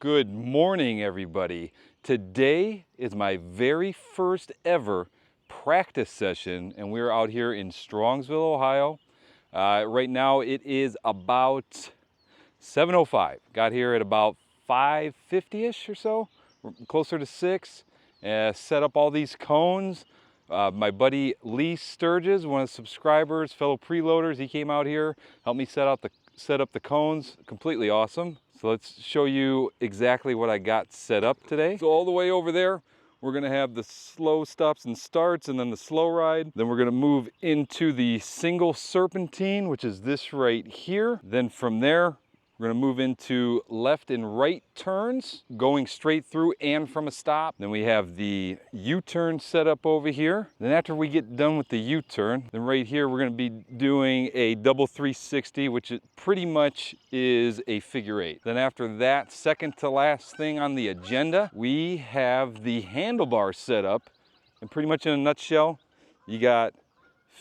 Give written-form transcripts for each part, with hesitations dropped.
Good morning, everybody. Today is my very first ever practice session, and we're out here in Strongsville, Ohio. Right now it is about 7:05. Got here at about 5:50-ish or so, closer to 6. Set up all these cones. My buddy Lee Sturges, one of the subscribers, fellow preloaders, he came out here, helped me set up the cones. Completely awesome. So let's show you exactly what I got set up today. So all the way over there, we're gonna have the slow stops and starts and then the slow ride. Then we're gonna move into the single serpentine, which is this right here. Then from there, we're gonna move into left and right turns, going straight through and from a stop. Then we have the U-turn set up over here. Then after we get done with the U-turn, then right here, we're gonna be doing a double 360, which pretty much is a figure 8. Then after that, second to last thing on the agenda, we have the handlebar set up. And pretty much in a nutshell, you got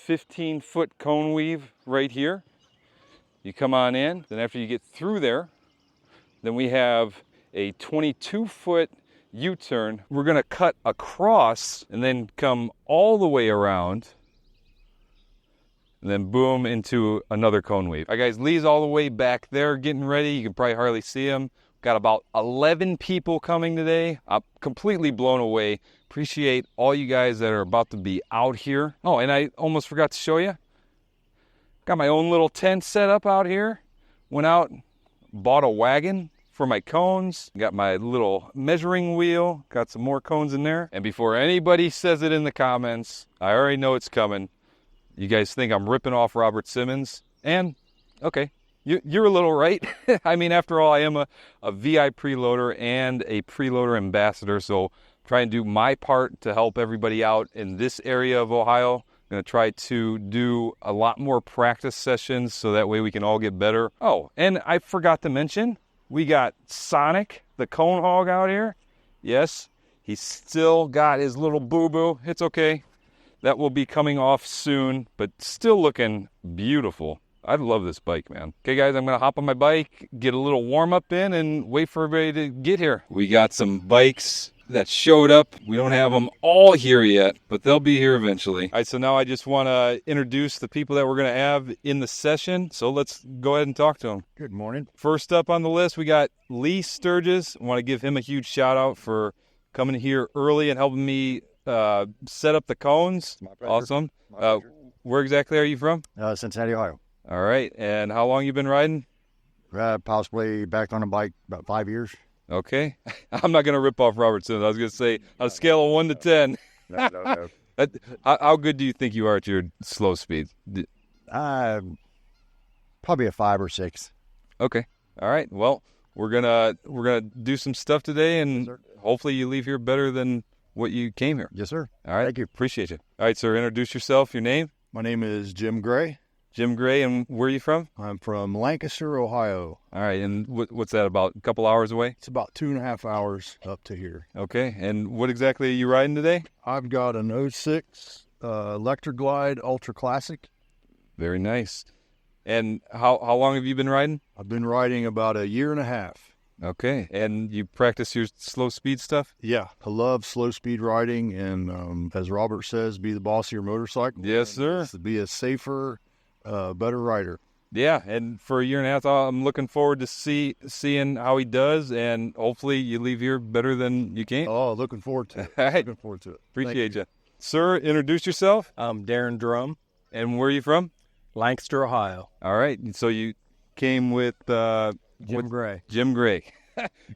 15-foot cone weave right here. You come on in, then after you get through there, then we have a 22-foot U-turn. We're gonna cut across and then come all the way around and then boom into another cone weave. All right guys, Lee's all the way back there getting ready. You can probably hardly see him. Got about 11 people coming today. I'm completely blown away. Appreciate all you guys that are about to be out here. Oh, and I almost forgot to show you. Got my own little tent set up out here. Went out, bought a wagon for my cones. Got my little measuring wheel. Got some more cones in there. And before anybody says it in the comments, I already know it's coming. You guys think I'm ripping off Robert Simmons? And, okay, you're a little right. I mean, after all, I am a VI preloader and a preloader ambassador. So try and do my part to help everybody out in this area of Ohio. I'm going to try to do a lot more practice sessions so that way we can all get better. Oh, and I forgot to mention, we got Sonic, the cone hog out here. Yes, he's still got his little boo-boo. It's okay. That will be coming off soon, but still looking beautiful. I love this bike, man. Okay, guys, I'm going to hop on my bike, get a little warm-up in, and wait for everybody to get here. We got some bikes that showed up. We don't have them all here yet, but they'll be here eventually. All right, so now I just want to introduce the people that we're going to have in the session. So let's go ahead and talk to them. Good morning. First up on the list, we got Lee Sturges. I want to give him a huge shout out for coming here early and helping me set up the cones. My pleasure. Awesome. My pleasure. Where exactly are you from? Cincinnati, Ohio. All right, and how long you been riding? Possibly back on a bike about 5 years. Okay. I'm not going to rip off Robert Simmons. I was going to say, on a scale of 1 to 10. No. How good do you think you are at your slow speed? Probably a 5 or 6. Okay. All right. Well, we're gonna do some stuff today, and Yes, hopefully you leave here better than what you came here. Yes, sir. All right. Thank you. Appreciate you. All right, sir. Introduce yourself. Your name? My name is Jim Gray. Jim Gray, and where are you from? I'm from Lancaster, Ohio. All right. And what's that about? A couple hours away? It's about 2.5 hours up to here. Okay. And what exactly are you riding today? I've got an 06 Electric Glide Ultra Classic. Very nice. And how long have you been riding? I've been riding about 1.5 years. Okay. And you practice your slow speed stuff? Yeah, I love slow speed riding, and as Robert says, be the boss of your motorcycle. Yes, sir. To be a safer, better rider. Yeah, and for 1.5 years, I'm looking forward to seeing how he does, and hopefully you leave here better than you came. Oh, looking forward to it. All right. Looking forward to it. Appreciate you. Sir, introduce yourself. I'm Darren Drum, And where are you from? Lancaster, Ohio. All right, so you came with Jim Gray. Jim Gray.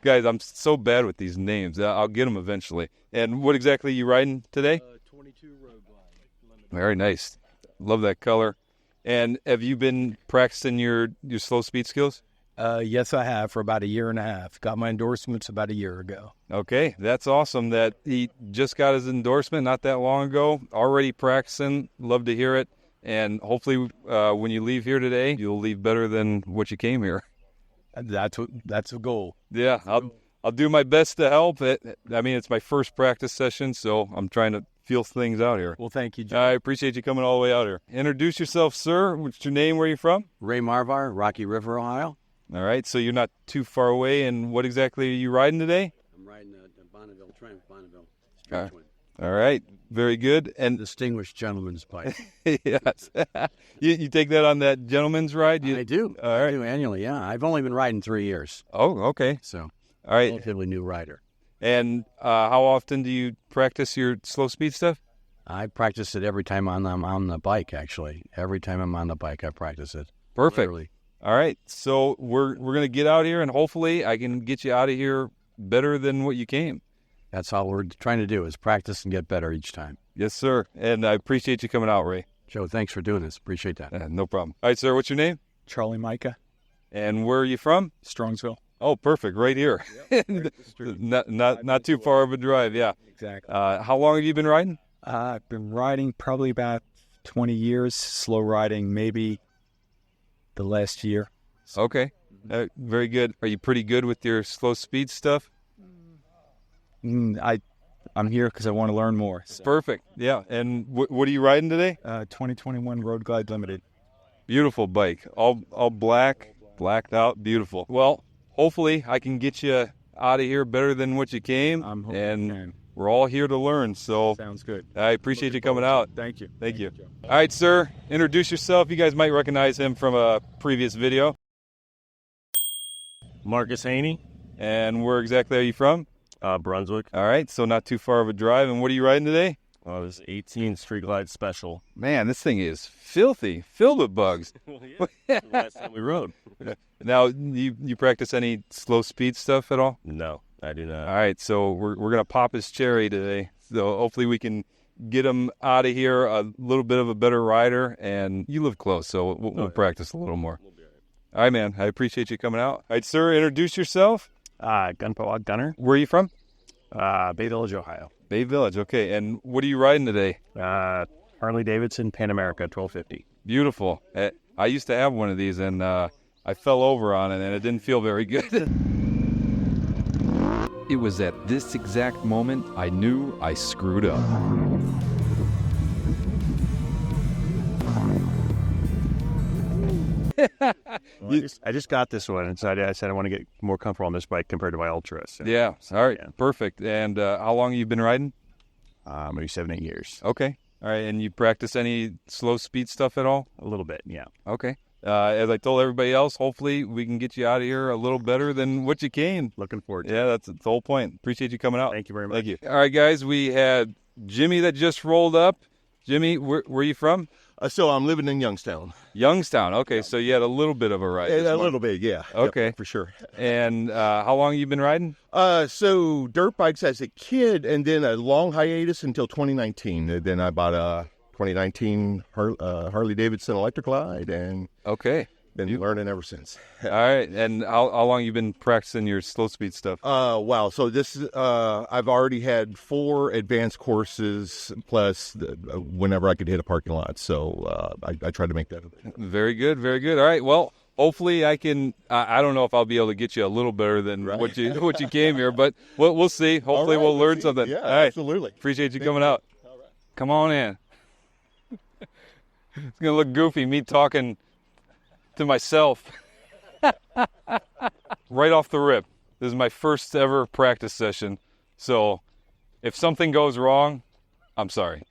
Guys, I'm so bad with these names. I'll get them eventually. And what exactly are you riding today? 22 Road Glide. Very nice. Love that color. And have you been practicing your slow speed skills? Yes, I have for about 1.5 years. Got my endorsements about 1 year ago. Okay, that's awesome that he just got his endorsement not that long ago. Already practicing. Love to hear it. And hopefully when you leave here today, you'll leave better than what you came here. That's a goal. Yeah, I'll do my best to help. I mean, it's my first practice session, so I'm trying to feel things out here. Well, thank you, Jim. I appreciate you coming all the way out here. Introduce yourself, sir. What's your name? Where are you from? Ray Marvar, Rocky River, Ohio. All right, so you're not too far away. And what exactly are you riding today? I'm riding the Bonneville, Triumph Bonneville All Street right. Twin. All right, very good. And Distinguished gentleman's bike. yes, you take that on that gentleman's ride? I do. All right. I do annually, yeah. I've only been riding 3 years, Oh, okay. so All right. relatively new rider. And how often do you practice your slow speed stuff? I practice it every time I'm on the bike, actually. Every time I'm on the bike, I practice it. Perfect. Literally. All right, so we're gonna get out here, and hopefully I can get you out of here better than what you came. That's all we're trying to do is practice and get better each time. Yes, sir. And I appreciate you coming out, Ray. Joe, thanks for doing this. Appreciate that. No problem. All right, sir. What's your name? Charlie Micah, And where are you from? Strongsville. Oh, perfect. Right here. Not too far of a drive. Yeah. Exactly. How long have you been riding? I've been riding probably about 20 years, slow riding maybe the last year. Okay. Very good. Are you pretty good with your slow speed stuff? I'm here because I want to learn more. So, Perfect. Yeah. And what are you riding today? 2021 Road Glide Limited. Beautiful bike. All black, blacked out. Beautiful. Well, hopefully I can get you out of here better than what you came. I'm hoping and you can. we're all here to learn. So Sounds good. I appreciate you coming out. Thank you. Thank you. Joe. All right, sir. Introduce yourself. You guys might recognize him from a previous video. Marcus Haney, And where exactly are you from? Brunswick. All right, so not too far of a drive. And what are you riding today? This 18 Street Glide Special. Man, this thing is filthy, filled with bugs. Well, yeah. The last time we rode. Now, you practice any slow speed stuff at all? No, I do not. All right, so we're gonna pop his cherry today. So hopefully we can get him out of here a little bit of a better rider. And you live close, so we'll practice a little more. We'll be all All right, man. I appreciate you coming out. All right, sir. Introduce yourself. right. Gunpowwoc Gunner, Where are you from? Bay Village, Ohio. Bay Village. Okay. And what are you riding today? Harley Davidson Pan America 1250. Beautiful. I used to have one of these, and I fell over on it, and it didn't feel very good. It was at this exact moment I knew I screwed up. Well, I just got this one, and so I said I want to get more comfortable on this bike compared to my Ultra. So, Yeah. All right. Yeah. Perfect. And how long have you been riding? maybe 7-8 years. Okay. All right. And you practice any slow speed stuff at all? A little bit, yeah. Okay. As I told everybody else, hopefully we can get you out of here a little better than what you came. Looking forward to it. Yeah, that's the whole point. Appreciate you coming out. Thank you very much. Thank you. All right, guys, we had Jimmy that just rolled up. Jimmy, where are you from? So I'm living in Youngstown. Youngstown. Okay, so you had a little bit of a ride. this A morning. little bit, yeah. Okay. Yep, for sure. And how long you been riding? So dirt bikes as a kid, and then a long hiatus until 2019. And then I bought a 2019 Harley Davidson Electric Glide, and Okay. been learning ever since. All right. And how long you been practicing your slow speed stuff? Wow. So this is, I've already had 4 advanced courses plus whenever I could hit a parking lot. So I try to make that. Very good. Very good. All right. Well, hopefully I can. I don't know if I'll be able to get you a little better than what you came here, but we'll see. Hopefully we'll learn something. Yeah, All right. absolutely. Appreciate you coming out. Come on in. It's gonna look goofy, me talking to myself. Right off the rip. This is my first ever practice session. So if something goes wrong, I'm sorry.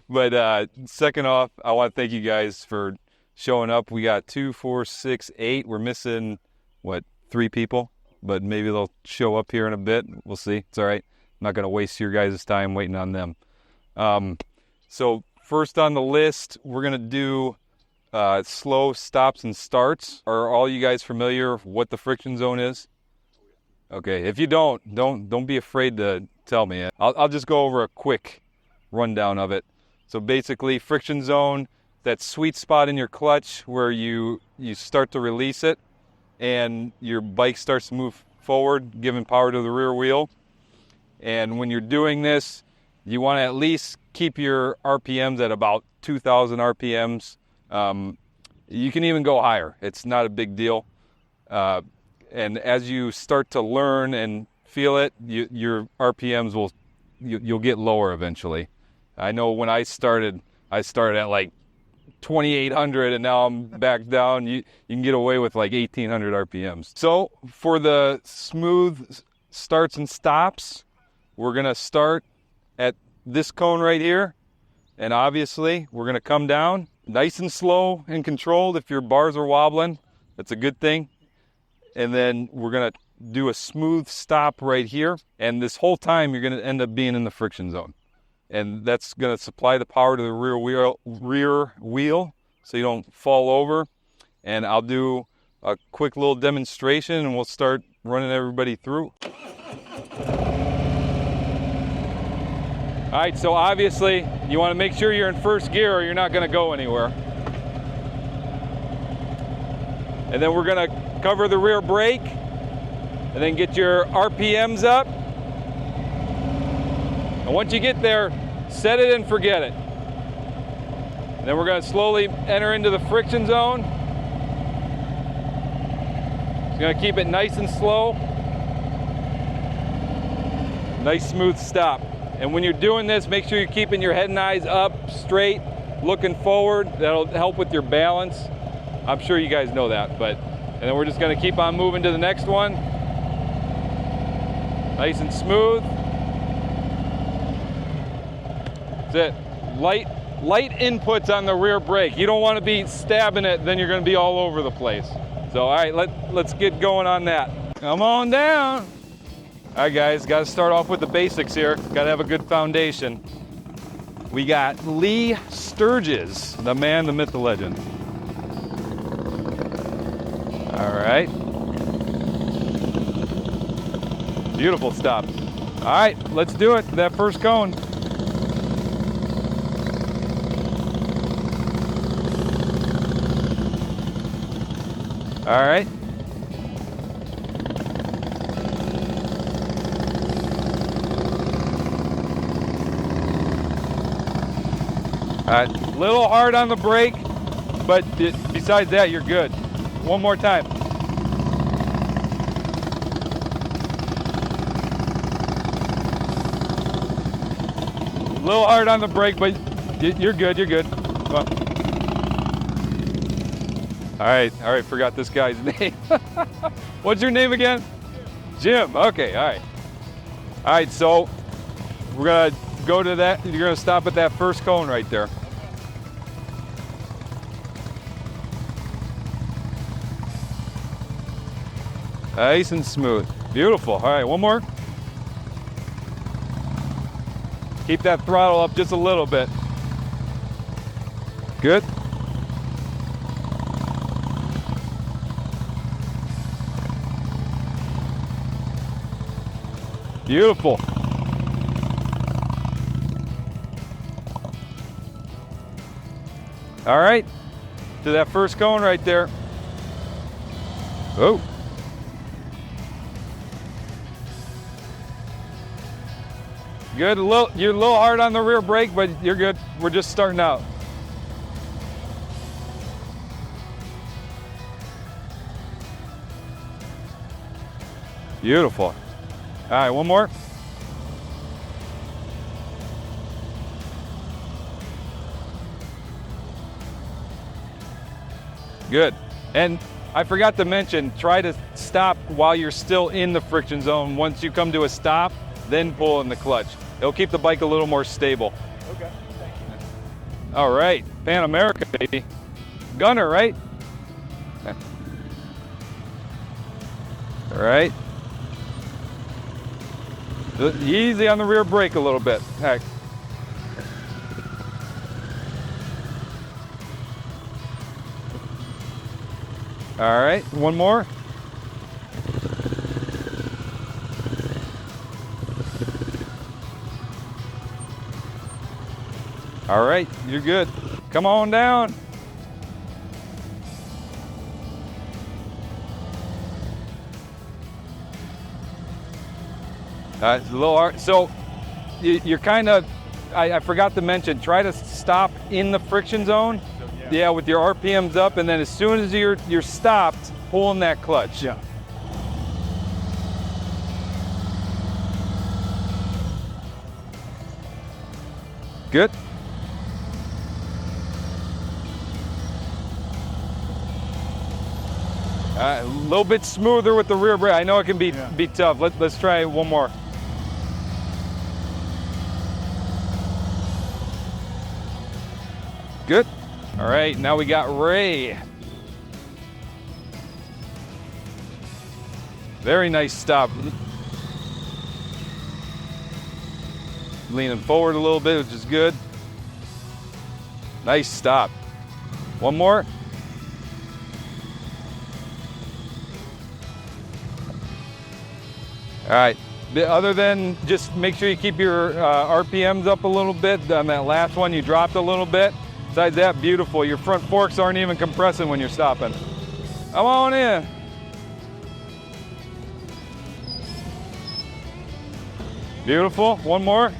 But second off, I want to thank you guys for showing up. We got 2, 4, 6, 8. We're missing, 3 people? But maybe they'll show up here in a bit. We'll see. It's all right. I'm not going to waste your guys' time waiting on them. So first on the list, we're going to do slow stops and starts. Are all you guys familiar with what the friction zone is? Okay, if you don't be afraid to tell me. I'll just go over a quick rundown of it. So basically, friction zone, that sweet spot in your clutch where you start to release it and your bike starts to move forward, giving power to the rear wheel. And when you're doing this, you want to at least keep your RPMs at about 2,000 RPMs. You can even go higher. It's not a big deal. And as you start to learn and feel it, your RPMs you'll get lower eventually. I know when I started at like 2,800 and now I'm back down. You can get away with like 1,800 RPMs. So for the smooth starts and stops, we're going to start at this cone right here. And obviously we're going to come down nice and slow and controlled. If your bars are wobbling, that's a good thing. And then we're going to do a smooth stop right here. And this whole time you're going to end up being in the friction zone. And that's going to supply the power to the rear wheel so you don't fall over. And I'll do a quick little demonstration and we'll start running everybody through. All right, so obviously you want to make sure you're in first gear or you're not going to go anywhere. And then we're going to cover the rear brake and then get your RPMs up. And once you get there, set it and forget it. And then we're going to slowly enter into the friction zone. It's going to keep it nice and slow. Nice smooth stop. And when you're doing this, make sure you're keeping your head and eyes up, straight, looking forward. That'll help with your balance. I'm sure you guys know that, and then we're just going to keep on moving to the next one. Nice and smooth. That's it. Light inputs on the rear brake. You don't want to be stabbing it, then you're going to be all over the place. So, all right, let's get going on that. Come on down. All right, guys, got to start off with the basics here. Got to have a good foundation. We got Lee Sturgis, the man, the myth, the legend. All right. Beautiful stop. All right, let's do it. That first cone. All right. All right, a little hard on the brake, but besides that, you're good. One more time. A little hard on the brake, but you're good, you're good. Come on. All right, forgot this guy's name. What's your name again? Jim, okay, all right. All right, so we're gonna go to that, you're gonna stop at that first cone right there. Nice and smooth. Beautiful. All right, one more. Keep that throttle up just a little bit. Good. Beautiful. All right, to that first cone right there. Oh. Good, you're a little hard on the rear brake, but you're good. We're just starting out. Beautiful. All right, one more. Good. And I forgot to mention, try to stop while you're still in the friction zone. Once you come to a stop, then pull in the clutch. It'll keep the bike a little more stable. Okay, thank you. All right, Pan America, baby. Gunner, right? All right. Easy on the rear brake a little bit. Heck. All right, one more. All right, you're good. Come on down. It's a little hard. So you're kind of, I forgot to mention, try to stop in the friction zone. Yeah, with your RPMs up, and then as soon as you're stopped, pull in that clutch. Yeah. Good. A little bit smoother with the rear brake. I know it can be tough. Let's try one more. Good. All right, now we got Ray. Very nice stop. Leaning forward a little bit, which is good. Nice stop. One more. All right, other than just make sure you keep your RPMs up a little bit. On that last one, you dropped a little bit. Besides that, beautiful. Your front forks aren't even compressing when you're stopping. Come on in. Beautiful, one more.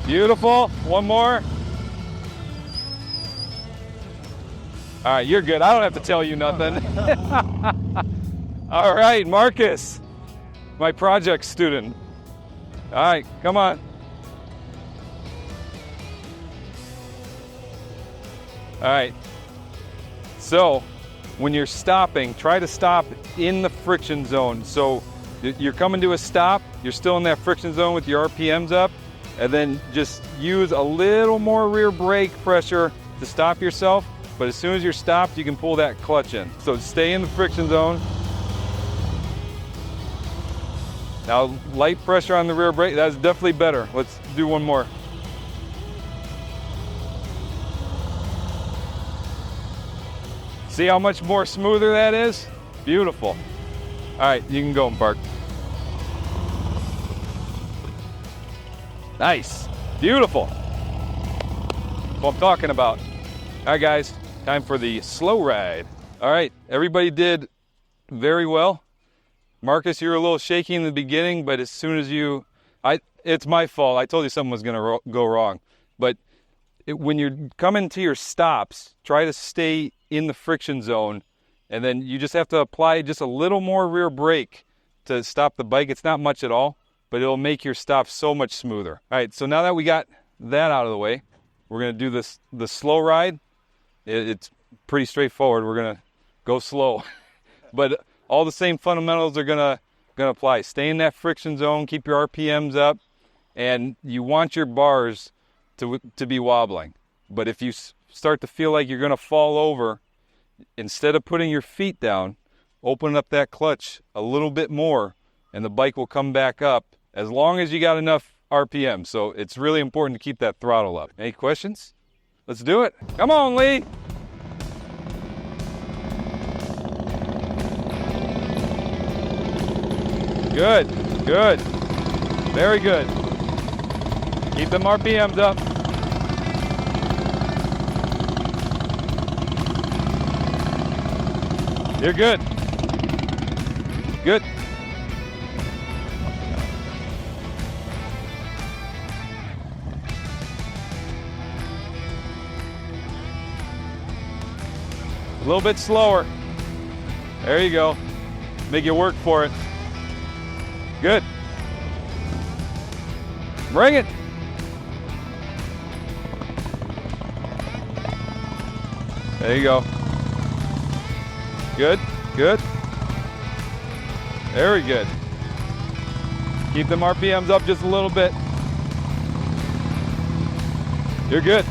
Beautiful, one more. All right, you're good. I don't have to tell you nothing. All right, Marcus, my project student. All right, come on. All right, so when you're stopping, try to stop in the friction zone. So you're coming to a stop, you're still in that friction zone with your RPMs up, and then just use a little more rear brake pressure to stop yourself. But as soon as you're stopped, you can pull that clutch in. So stay in the friction zone. Now, light pressure on the rear brake, that's definitely better. Let's do one more. See how much more smoother that is? Beautiful. All right, you can go and park. Nice, beautiful. That's what I'm talking about. All right, guys, time for the slow ride. All right, everybody did very well. Marcus, you were a little shaky in the beginning, but as soon as it's my fault. I told you something was gonna go wrong. But when you're coming to your stops, try to stay in the friction zone, and then you just have to apply just a little more rear brake to stop the bike. It's not much at all, but it'll make your stop so much smoother. All right, so now that we got that out of the way, we're gonna do the slow ride. It's pretty straightforward. We're gonna go slow, but all the same fundamentals are gonna apply. Stay in that friction zone, keep your RPMs up, and you want your bars to be wobbling. But if you start to feel like you're gonna fall over, instead of putting your feet down, open up that clutch a little bit more, and the bike will come back up as long as you got enough RPM. So it's really important to keep that throttle up. Any questions? Let's do it. Come on, Lee. Good, good, very good. Keep them RPMs up. You're good. Good. A little bit slower. There you go. Make you work for it. Good. Bring it. There you go. Good, good. Very good. Keep them RPMs up just a little bit. You're good.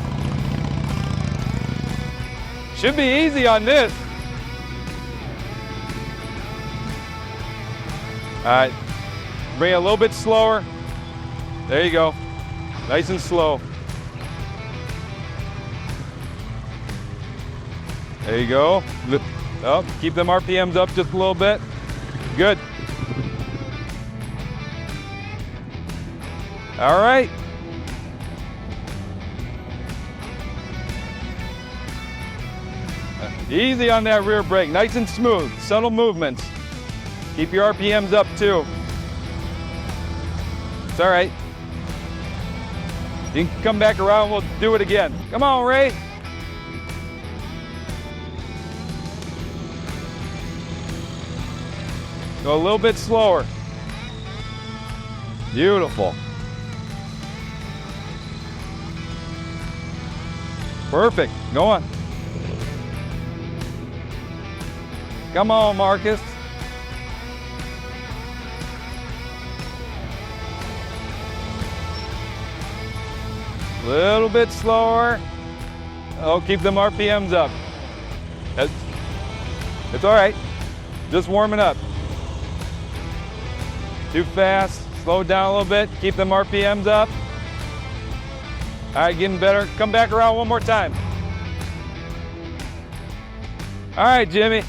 Should be easy on this. All right, bring it a little bit slower. There you go, nice and slow. There you go. Oh, keep them RPMs up just a little bit. Good. All right. Easy on that rear brake, nice and smooth, subtle movements. Keep your RPMs up too. It's all right. You can come back around, we'll do it again. Come on, Ray. Go a little bit slower. Beautiful. Perfect, go on. Come on, Marcus. Little bit slower. Oh, keep them RPMs up. It's all right. Just warming up. Too fast. Slow down a little bit. Keep them RPMs up. All right, getting better. Come back around one more time. All right, Jimmy.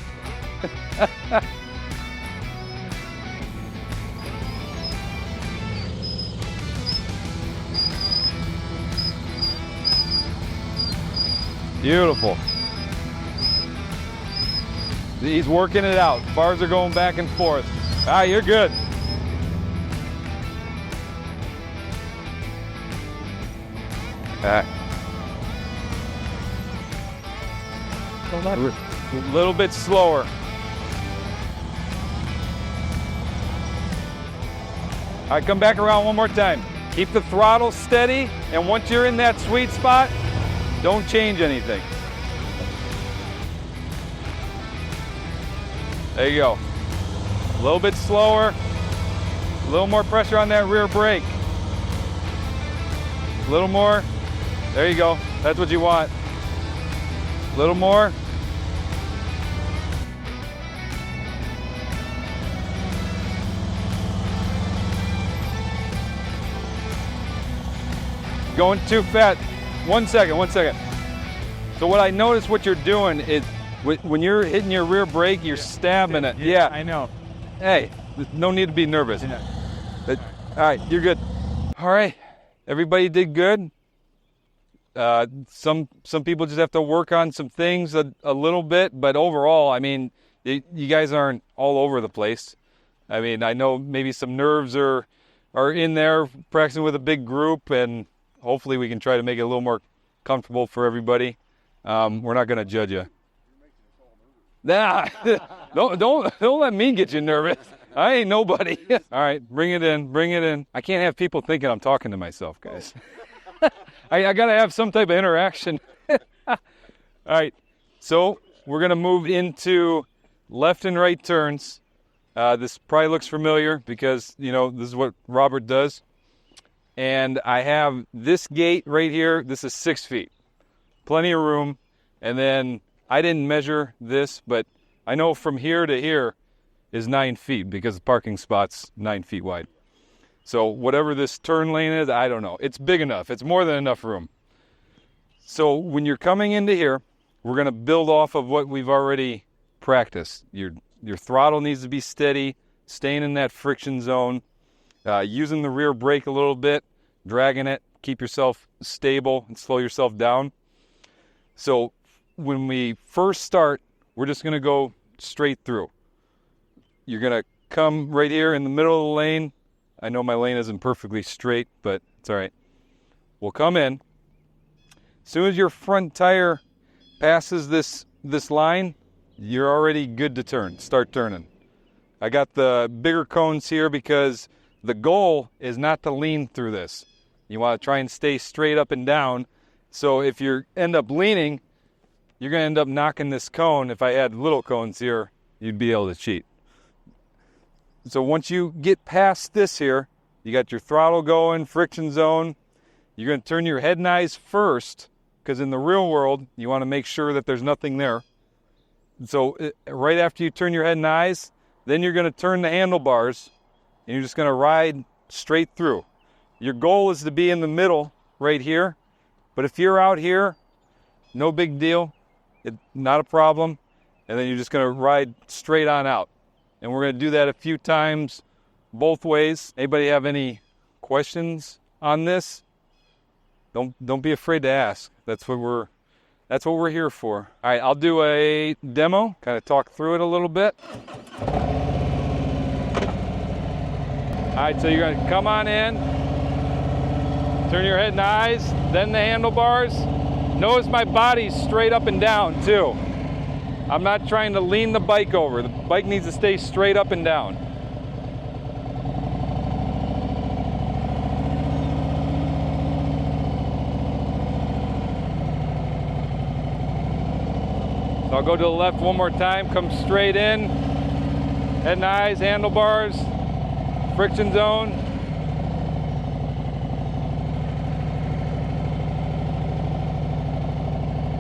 Beautiful. He's working it out. Bars are going back and forth. Ah, you're good. A little bit slower. All right, come back around one more time. Keep the throttle steady, and once you're in that sweet spot, don't change anything. There you go. A little bit slower, a little more pressure on that rear brake. A little more. There you go. That's what you want. A little more. Going too fast. 1 second, 1 second. So what I noticed what you're doing is when you're hitting your rear brake, you're stabbing it. Yeah. I know. Hey, no need to be nervous. All right, you're good. All right, everybody did good. Some people just have to work on some things a little bit, but overall, I mean, you guys aren't all over the place. I mean, I know maybe some nerves are in there practicing with a big group, and hopefully we can try to make it a little more comfortable for everybody. We're not going to judge you. Nah, don't let me get you nervous. I ain't nobody. All right, bring it in, bring it in. I can't have people thinking I'm talking to myself, guys. I got to have some type of interaction. All right, so we're going to move into left and right turns. This probably looks familiar because, you know, this is what Robert does. And I have this gate right here. This is 6 feet. Plenty of room. And then I didn't measure this, but I know from here to here is 9 feet because the parking spot's 9 feet wide. So whatever this turn lane is, I don't know. It's big enough. It's more than enough room. So when you're coming into here, we're going to build off of what we've already practiced. Your throttle needs to be steady, staying in that friction zone, using the rear brake a little bit, dragging it, keep yourself stable and slow yourself down. So when we first start, we're just going to go straight through. You're going to come right here in the middle of the lane. I know my lane isn't perfectly straight, but it's all right. We'll come in. As soon as your front tire passes this line, you're already good to turn. Start turning. I got the bigger cones here because the goal is not to lean through this. You want to try and stay straight up and down. So if you end up leaning, you're going to end up knocking this cone. If I had little cones here, you'd be able to cheat. So once you get past this here, you got your throttle going, friction zone. You're going to turn your head and eyes first because in the real world, you want to make sure that there's nothing there. So right after you turn your head and eyes, then you're going to turn the handlebars and you're just going to ride straight through. Your goal is to be in the middle right here. But if you're out here, no big deal. Not a problem. And then you're just going to ride straight on out. And we're going to do that a few times both ways. Anybody have any questions on this? Don't be afraid to ask. That's what we're here for. All right, I'll do a demo, kind of talk through it a little bit. All right, so you're going to come on in, turn your head and eyes, then the handlebars. Notice my body's straight up and down too. I'm not trying to lean the bike over. The bike needs to stay straight up and down. So I'll go to the left one more time, come straight in. Head and eyes, handlebars, friction zone.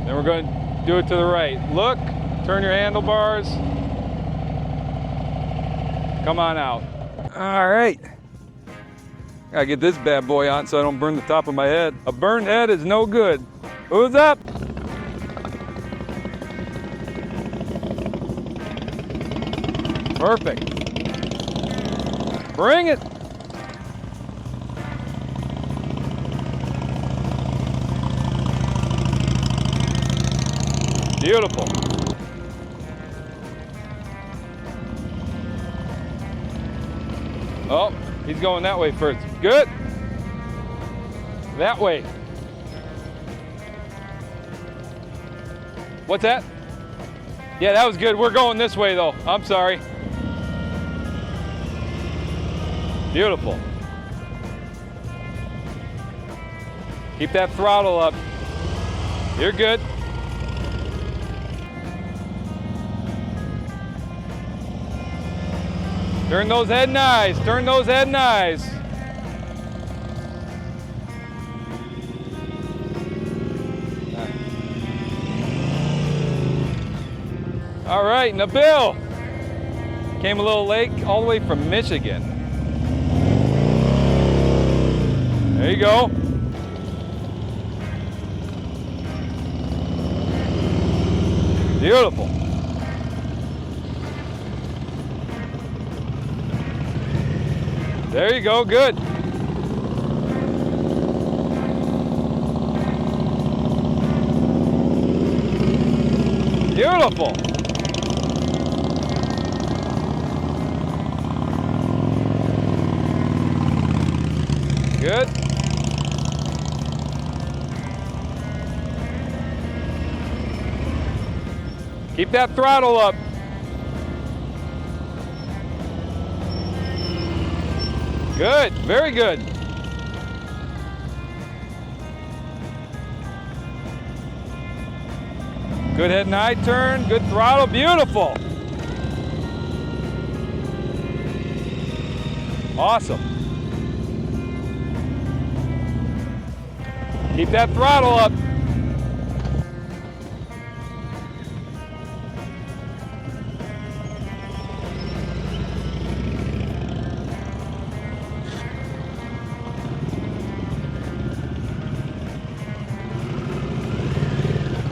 Then we're going to do it to the right. Look, turn your handlebars. Come on out. All right. Gotta get this bad boy on so I don't burn the top of my head. A burned head is no good. Who's up? Perfect. Bring it. Beautiful. Oh, he's going that way first. Good. That way. What's that? Yeah, that was good. We're going this way though. I'm sorry. Beautiful. Keep that throttle up. You're good. Turn those head and eyes. Turn those head and eyes. All right, Nabil. Came a little late, all the way from Michigan. There you go. Beautiful. There you go, good. Beautiful. Good. Keep that throttle up. Good, very good. Good head and eye turn, good throttle, beautiful. Awesome. Keep that throttle up.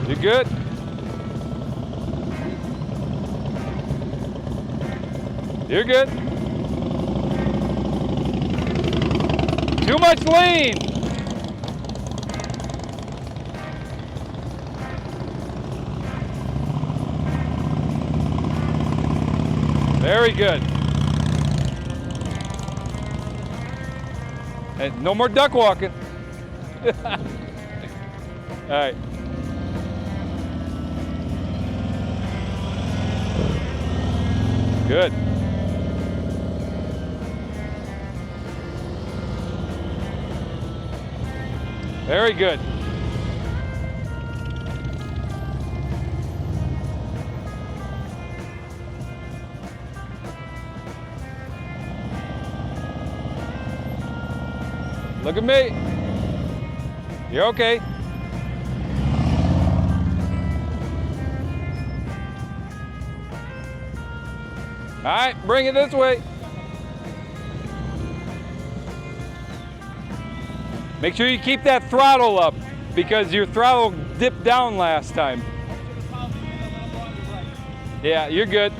You good? You're good. Too much lean. Very good. And no more duck walking. All right. Good. Very good. Look at me. You're okay. All right, bring it this way. Make sure you keep that throttle up because your throttle dipped down last time. Yeah, you're good.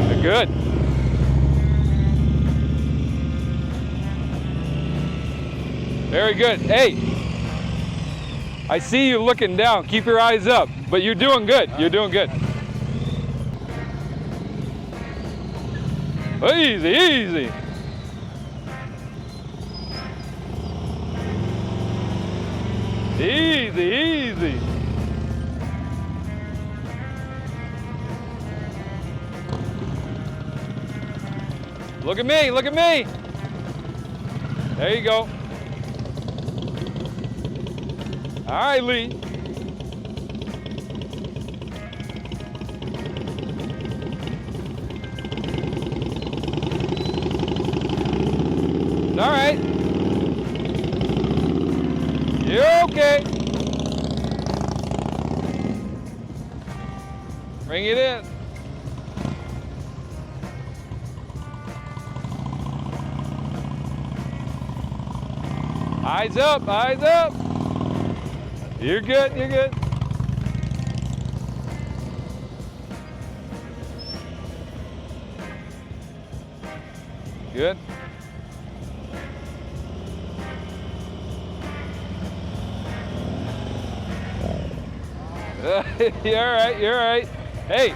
You're good. Very good. Hey, I see you looking down. Keep your eyes up, but you're doing good. You're doing good. Easy, easy. Easy, easy. Look at me, look at me. There you go. All right, Lee. All right. You're okay. Bring it in. Eyes up, eyes up. You're good, you're good. Good. You're all right, you're all right. Hey,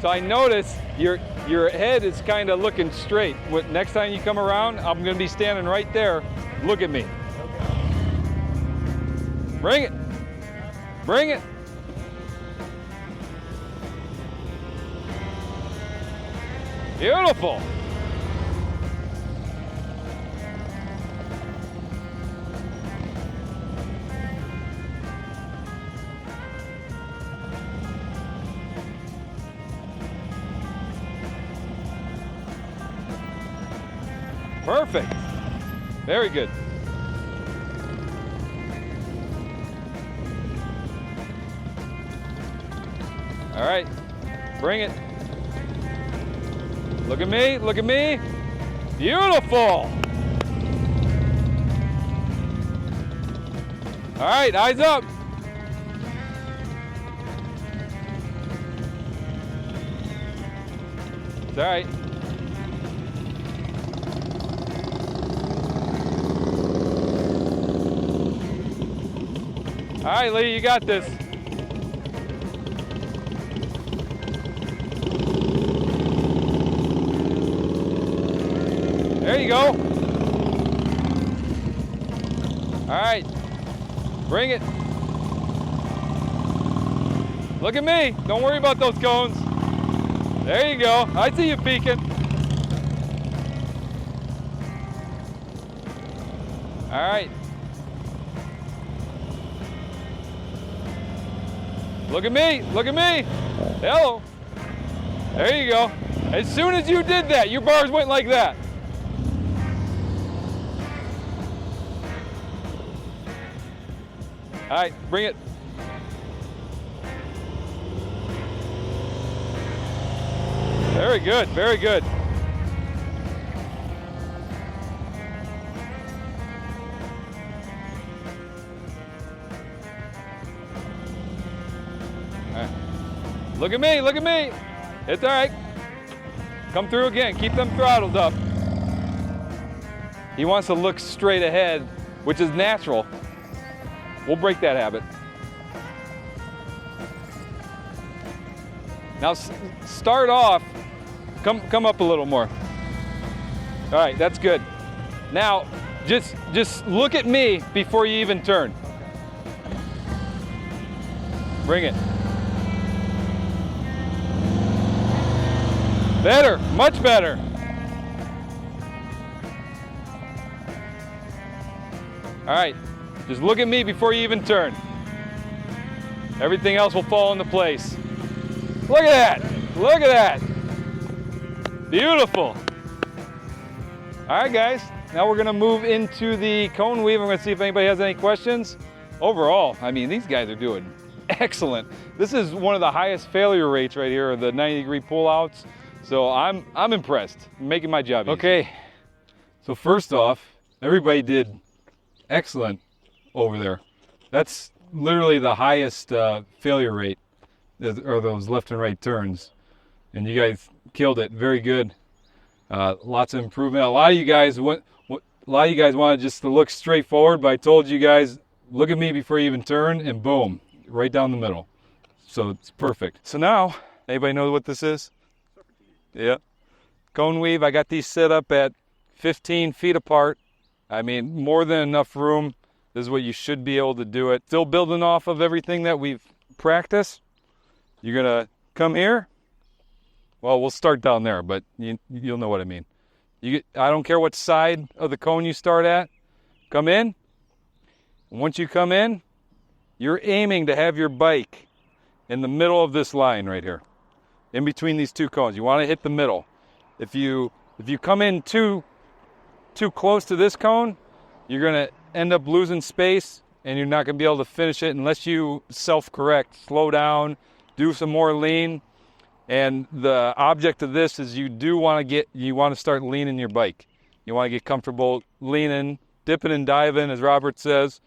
so I noticed your head is kind of looking straight. Next time you come around, I'm gonna be standing right there. Look at me. Bring it, bring it. Beautiful. Perfect. Very good. All right, bring it. Look at me, look at me. Beautiful. All right, eyes up. It's all right. All right, Lee, you got this. There you go. All right, bring it. Look at me. Don't worry about those cones. There you go. I see you peeking. All right. Look at me, look at me. Hello. There you go. As soon as you did that, your bars went like that. All right, bring it. Very good, very good. Look at me, look at me. It's all right. Come through again, keep them throttles up. He wants to look straight ahead, which is natural. We'll break that habit. Now start off, come up a little more. All right, that's good. Now, just look at me before you even turn. Bring it. Better, much better. All right, just look at me before you even turn. Everything else will fall into place. Look at that, look at that. Beautiful. All right, guys, now we're gonna move into the cone weave. I'm gonna see if anybody has any questions. Overall, I mean, these guys are doing excellent. This is one of the highest failure rates right here, the 90-degree pullouts. So I'm impressed, making my job easy. Okay, so first off, everybody did excellent over there. That's literally the highest failure rate, are those left and right turns. And you guys killed it, very good. Lots of improvement. A lot of you guys wanted just to look straight forward, but I told you guys, look at me before you even turn, and boom, right down the middle. So it's perfect. So now, anybody know what this is? Yeah, cone weave. I got these set up at 15 feet apart. I mean, more than enough room. This is what you should be able to do it. Still building off of everything that we've practiced. You're gonna come here. Well, we'll start down there, but you'll know what I mean. I don't care what side of the cone you start at. Come in. Once you come in, you're aiming to have your bike in the middle of this line right here, in between these two cones. You want to hit the middle. If you come in too close to this cone, you're going to end up losing space, and you're not going to be able to finish it unless you self-correct, slow down, do some more lean. And the object of this is you want to start leaning your bike. You want to get comfortable leaning, dipping and diving, as Robert says.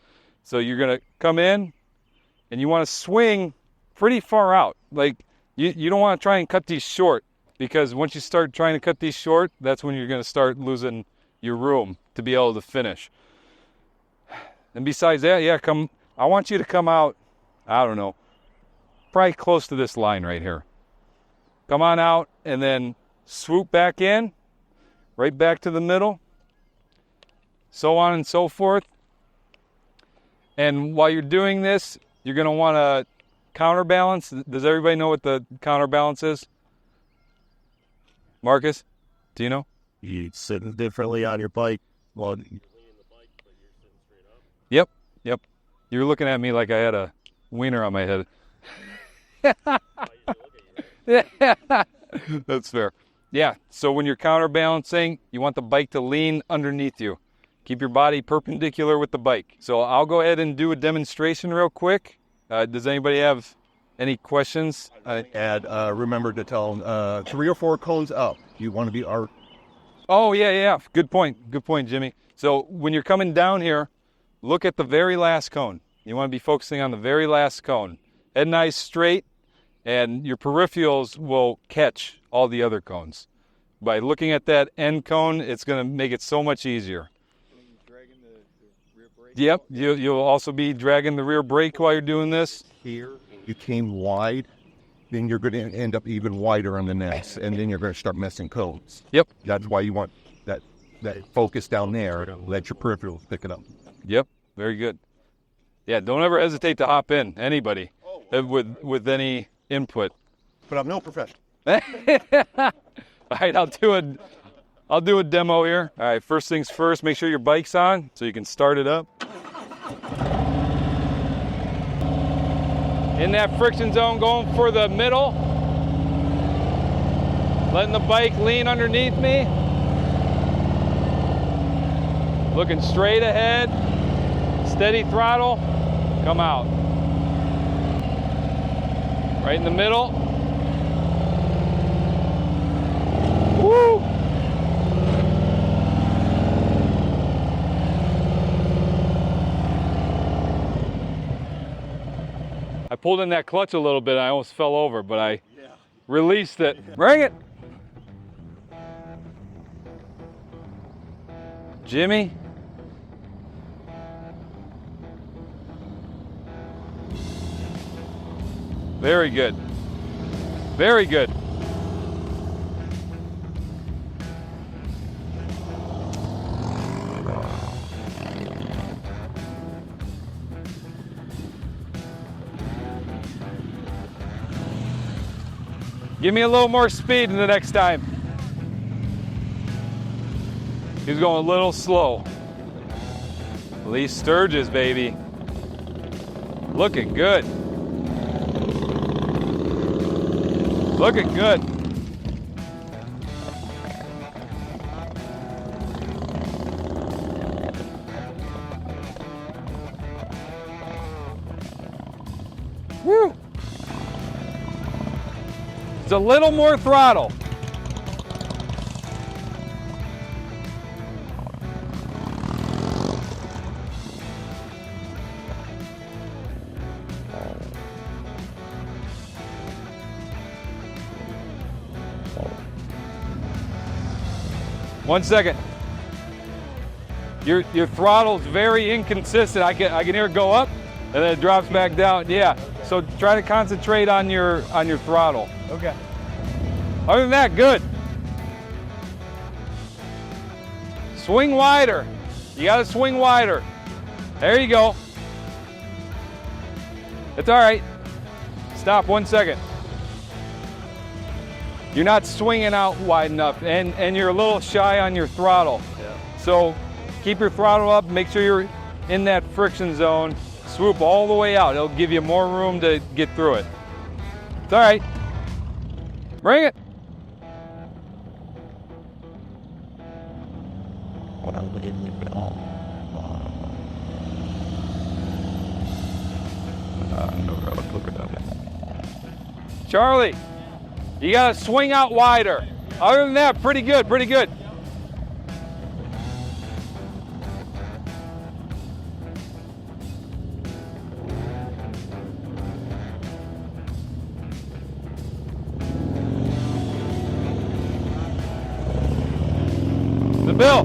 So you're going to come in, and you want to swing pretty far out. Like, you don't want to try and cut these short, because once you start trying to cut these short, that's when you're going to start losing your room to be able to finish. And besides that, I want you to come out, I don't know, probably close to this line right here. Come on out and then swoop back in, right back to the middle, so on and so forth. And while you're doing this, you're going to want to counterbalance. Does everybody know what the counterbalance is? Marcus, do you know? You sitting differently on your bike. Well, Yep. You're looking at me like I had a wiener on my head. That's fair. Yeah, so when you're counterbalancing, you want the bike to lean underneath you. Keep your body perpendicular with the bike. So I'll go ahead and do a demonstration real quick. Does anybody have any questions? and remember to tell them 3 or 4 cones up. You want to be art. Oh, yeah. Good point, Jimmy. So when you're coming down here, look at the very last cone. You want to be focusing on the very last cone. Head and eyes straight, and your peripherals will catch all the other cones. By looking at that end cone, it's going to make it so much easier. Yep, you'll also be dragging the rear brake while you're doing this. Here, you came wide, then you're going to end up even wider on the next, and then you're going to start missing cones. Yep. That's why you want that focus down there to let your peripherals pick it up. Yep, very good. Yeah, don't ever hesitate to hop in, anybody, with any input. But I'm no professional. All right, I'll do a demo here. All right, first things first, make sure your bike's on so you can start it up. In that friction zone, going for the middle. Letting the bike lean underneath me. Looking straight ahead. Steady throttle. Come out. Right in the middle. Woo! I pulled in that clutch a little bit. I almost fell over, but I released it. Bring it. Jimmy. Very good. Very good. Give me a little more speed the next time. He's going a little slow. Lee Sturgis, baby. Looking good. Looking good. Woo! It's a little more throttle. One second. Your throttle's very inconsistent. I can hear it go up and then it drops back down. Yeah. So try to concentrate on your throttle. Okay. Other than that, good. Swing wider. You got to swing wider. There you go. It's all right. Stop 1 second. You're not swinging out wide enough, and you're a little shy on your throttle. Yeah. So keep your throttle up. Make sure you're in that friction zone, swoop all the way out. It'll give you more room to get through it. It's all right. Bring it. Charlie, you gotta swing out wider. Other than that, pretty good, pretty good. The bill.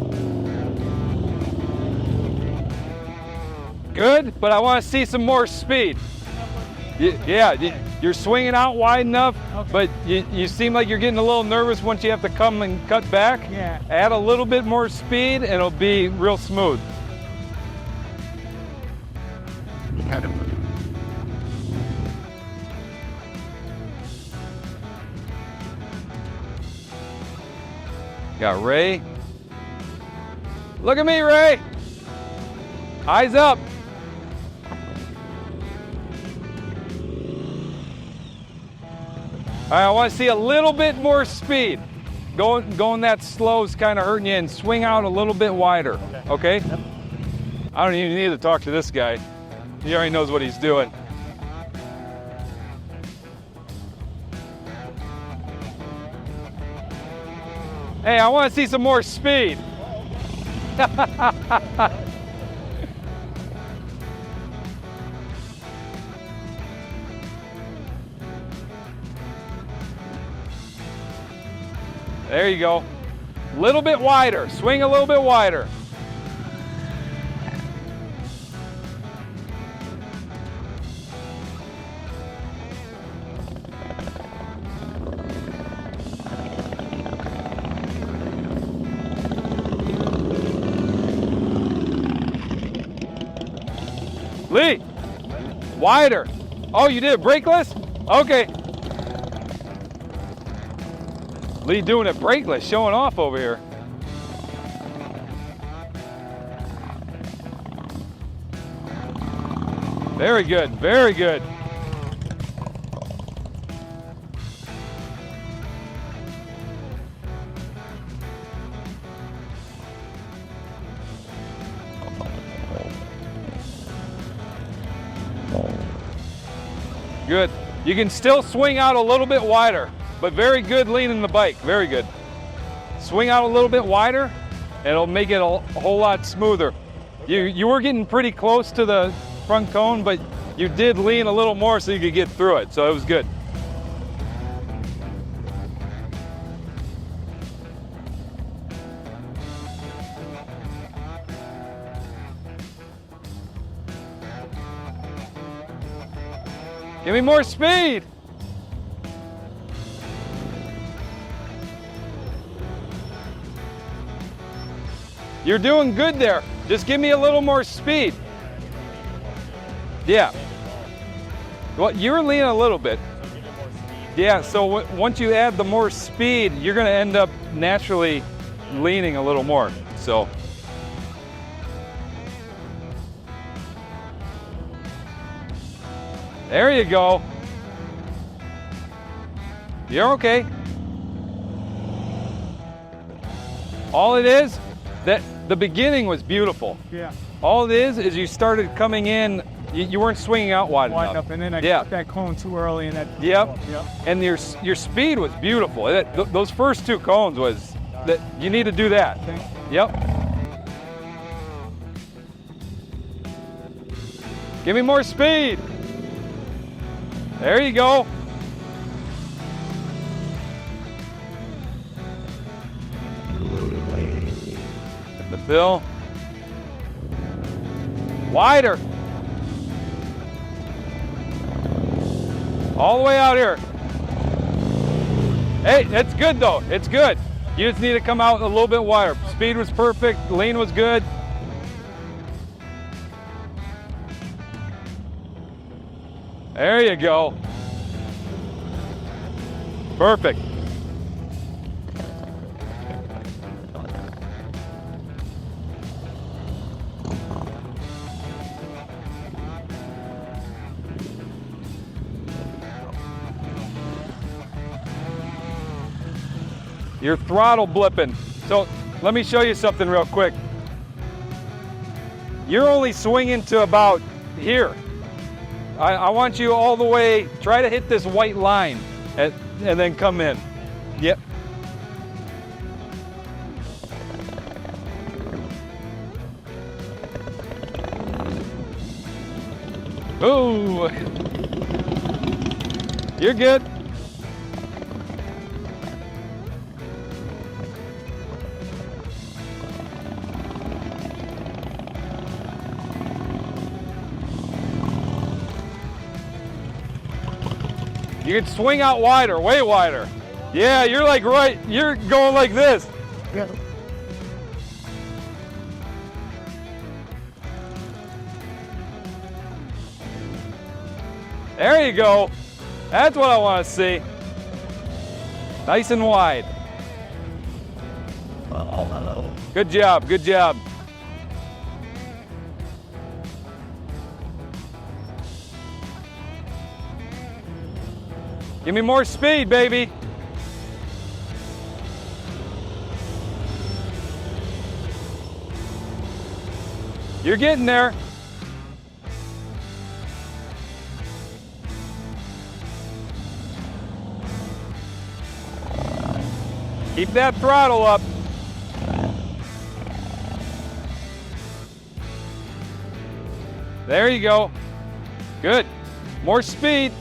Good, but I want to see some more speed. Yeah, you're swinging out wide enough, but you seem like you're getting a little nervous once you have to come and cut back. Yeah. Add a little bit more speed and it'll be real smooth. Got Ray. Look at me, Ray. Eyes up. All right, I want to see a little bit more speed. Going that slow is kind of hurting you, and swing out a little bit wider, okay? Yep. I don't even need to talk to this guy. He already knows what he's doing. Hey, I want to see some more speed. There you go. A little bit wider. Swing a little bit wider. Lee, wider. Oh, you did it brakeless? Okay. Lee doing it brakeless, showing off over here. Very good, very good. Good. You can still swing out a little bit wider, but very good leaning the bike, very good. Swing out a little bit wider, and it'll make it a whole lot smoother. You were getting pretty close to the front cone, but you did lean a little more so you could get through it, so it was good. Give me more speed. You're doing good there. Just give me a little more speed. Yeah. Well, you're leaning a little bit. Yeah, so once you add the more speed, you're going to end up naturally leaning a little more. So. There you go. You're okay. All it is, that the beginning was beautiful. Yeah. All it is you started coming in, you weren't swinging out wide enough. And then I Yeah. cut that cone too early, and that. Yep. Yep. And your speed was beautiful. Those first two cones was, that you need to do that. Okay. Yep. Give me more speed. There you go. The bill. Wider. All the way out here. Hey, it's good though. It's good. You just need to come out a little bit wider. Speed was perfect. Lean was good. There you go. Perfect. Your throttle blipping. So let me show you something real quick. You're only swinging to about here. I want you all the way, try to hit this white line and then come in. Yep. Ooh. You're good. You can swing out wider, way wider. Yeah, you're like you're going like this. Yeah. There you go. That's what I want to see. Nice and wide. Good job, good job. Give me more speed, baby. You're getting there. Keep that throttle up. There you go. Good. More speed.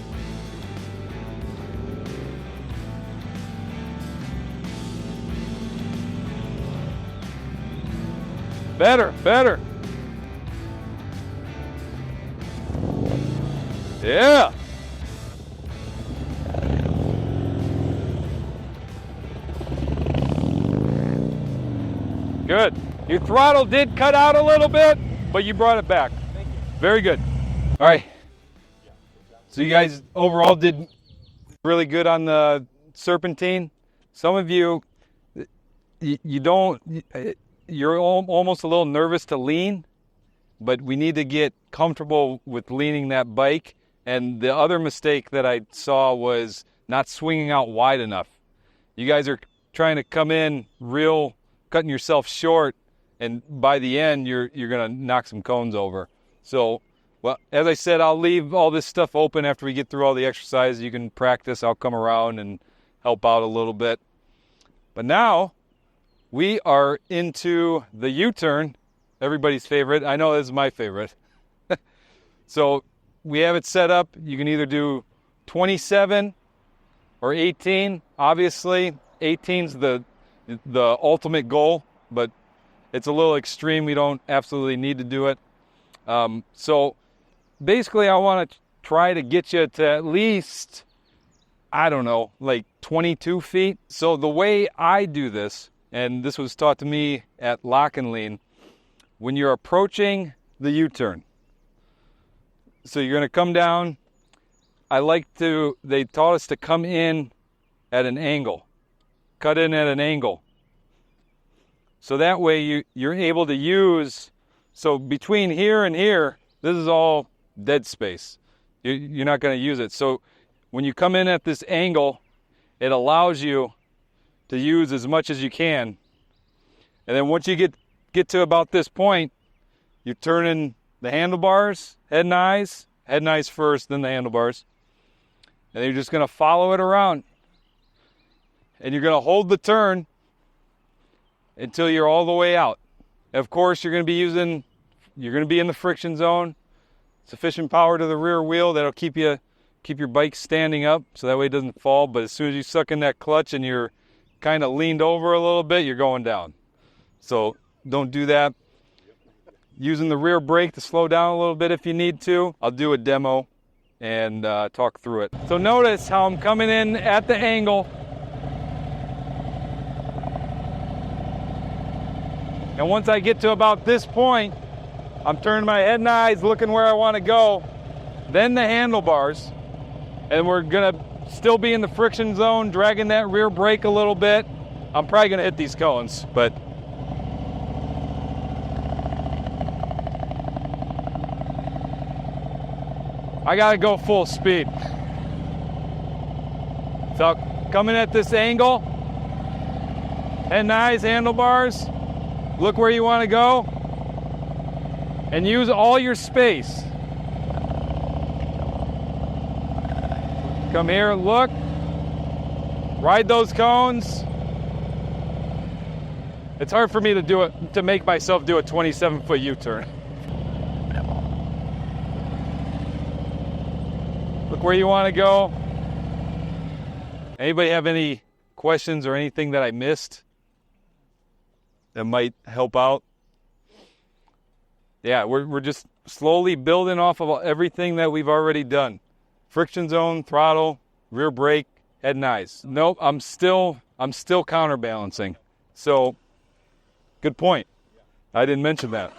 Better, better. Yeah. Good. Your throttle did cut out a little bit, but you brought it back. Thank you. Very good. All right. So you guys overall did really good on the serpentine. Some of you, you're almost a little nervous to lean, but we need to get comfortable with leaning that bike. And the other mistake that I saw was not swinging out wide enough. You guys are trying to come in real, cutting yourself short, and by the end, you're going to knock some cones over. So, well, as I said, I'll leave all this stuff open after we get through all the exercises. You can practice. I'll come around and help out a little bit. But now, we are into the U-turn, everybody's favorite. I know this is my favorite. So we have it set up. You can either do 27 or 18. Obviously, 18's the ultimate goal, but it's a little extreme. We don't absolutely need to do it. So basically, I want to try to get you to at least, I don't know, like 22 feet. So the way I do this, and this was taught to me at Lock and Lean, when you're approaching the U-turn. So you're going to come down. They taught us to come in at an angle. Cut in at an angle. So that way you're able to use, so between here and here, this is all dead space. You're not going to use it. So when you come in at this angle, it allows you to use as much as you can. And then once you get to about this point, you're turning the handlebars, head and eyes first, then the handlebars. And you're just going to follow it around. And you're going to hold the turn until you're all the way out. And of course, you're going to be in the friction zone. Sufficient power to the rear wheel that'll keep your bike standing up so that way it doesn't fall. But as soon as you suck in that clutch and you're kind of leaned over a little bit, you're going down. So don't do that. Using the rear brake to slow down a little bit if you need to. I'll do a demo and talk through it. So notice how I'm coming in at the angle. And once I get to about this point, I'm turning my head and eyes, looking where I want to go. Then the handlebars. And we're going to still be in the friction zone, dragging that rear brake a little bit. I'm probably going to hit these cones, but I got to go full speed. So coming at this angle, Head nice, handlebars. Look where you want to go. And use all your space. Come here, look. Ride those cones. It's hard for me to do it, to make myself do a 27-foot U-turn. Look where you want to go. Anybody have any questions or anything that I missed that might help out? Yeah, we're just slowly building off of everything that we've already done. Friction zone, throttle, rear brake, head and eyes. Nope, I'm still counterbalancing. So, good point. I didn't mention that.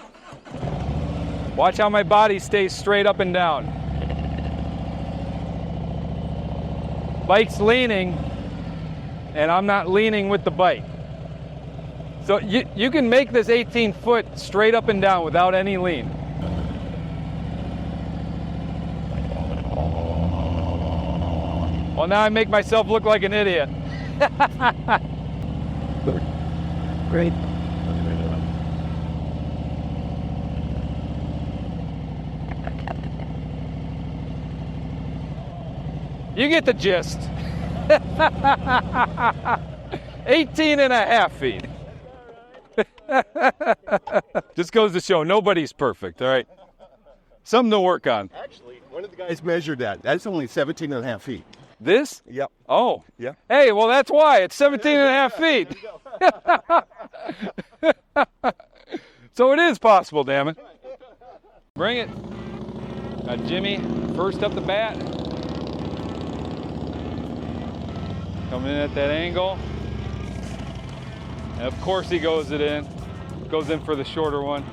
Watch how my body stays straight up and down. Bike's leaning, and I'm not leaning with the bike. So you can make this 18-foot straight up and down without any lean. Well, now I make myself look like an idiot. Great. You get the gist. 18 and a half feet. Just goes to show nobody's perfect, all right? Something to work on. Actually, one of the guys measured that. That's only 17 and a half feet. This? Yep. Oh. Yeah. Hey, well, that's why. It's 17 and a half feet. So it is possible, damn it. Bring it. Got Jimmy first up the bat. Coming in at that angle. And of course he goes it in. Goes in for the shorter one.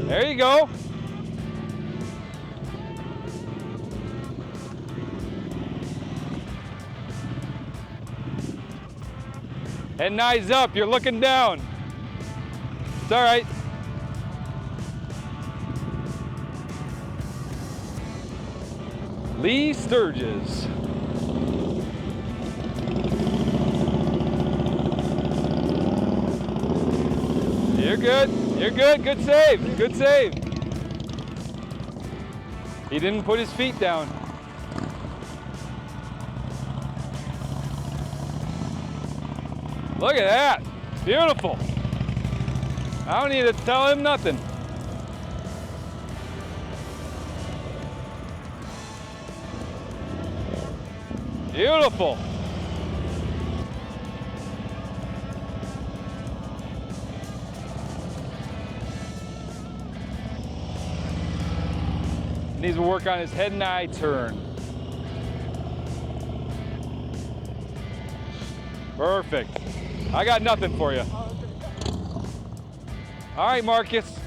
There you go. Head and eyes up, you're looking down. It's all right. Lee Sturgis. You're good. You're good. Good save. Good save. He didn't put his feet down. Look at that. Beautiful. I don't need to tell him nothing. Beautiful. Needs to work on his head and eye turn. Perfect. I got nothing for you. All right, Marcus.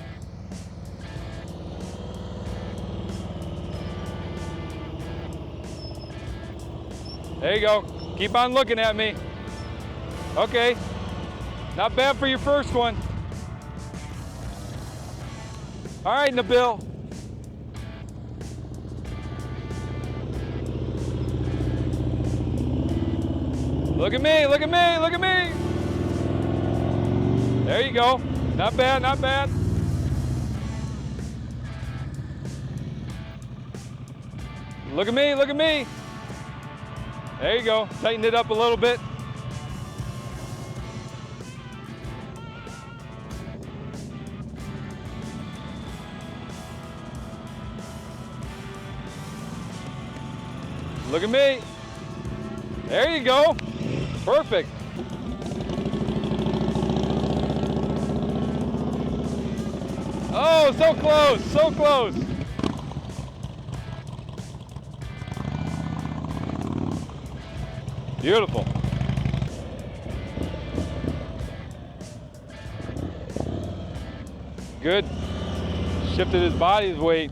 There you go. Keep on looking at me. Okay. Not bad for your first one. All right, Nabil. Look at me, look at me, look at me. There you go. Not bad, not bad. Look at me, look at me. There you go. Tighten it up a little bit. Look at me. There you go. Perfect. Oh, so close, so close. Beautiful. Good. Shifted his body's weight.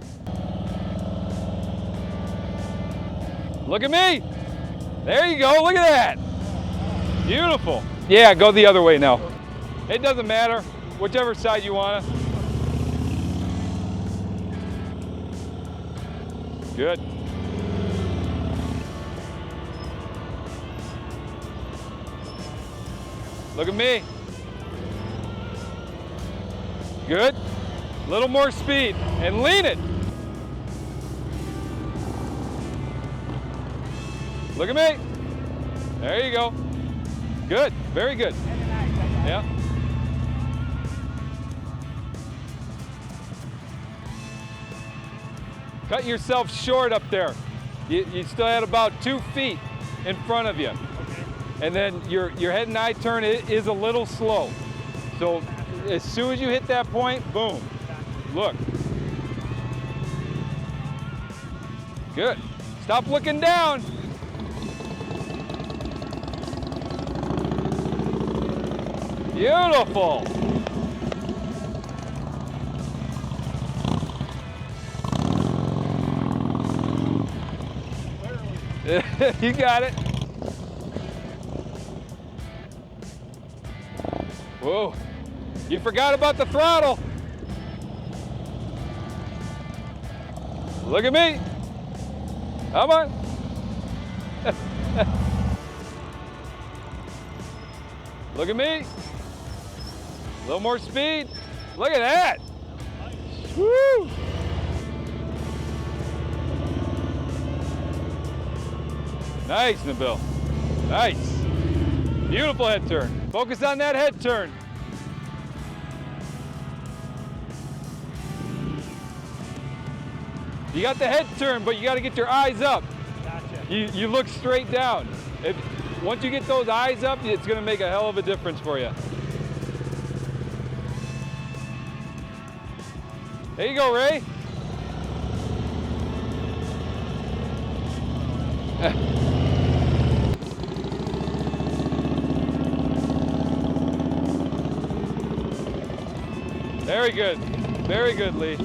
Look at me. There you go, look at that. Beautiful. Yeah, go the other way now. It doesn't matter, whichever side you want to. Good. Look at me. Good. A little more speed and lean it. Look at me. There you go. Good. Very good. Yeah. Cut yourself short up there. You still had about 2 feet in front of you. And then your head and eye turn is a little slow. So as soon as you hit that point, boom. Look. Good. Stop looking down. Beautiful. You got it. Whoa. You forgot about the throttle. Look at me. Come on. Look at me. A little more speed. Look at that. Woo. Nice, Nabil. Nice. Beautiful head turn. Focus on that head turn. You got the head turn, but you got to get your eyes up. Gotcha. You look straight down. Once you get those eyes up, it's going to make a hell of a difference for you. There you go, Ray. Very good. Very good, Lee.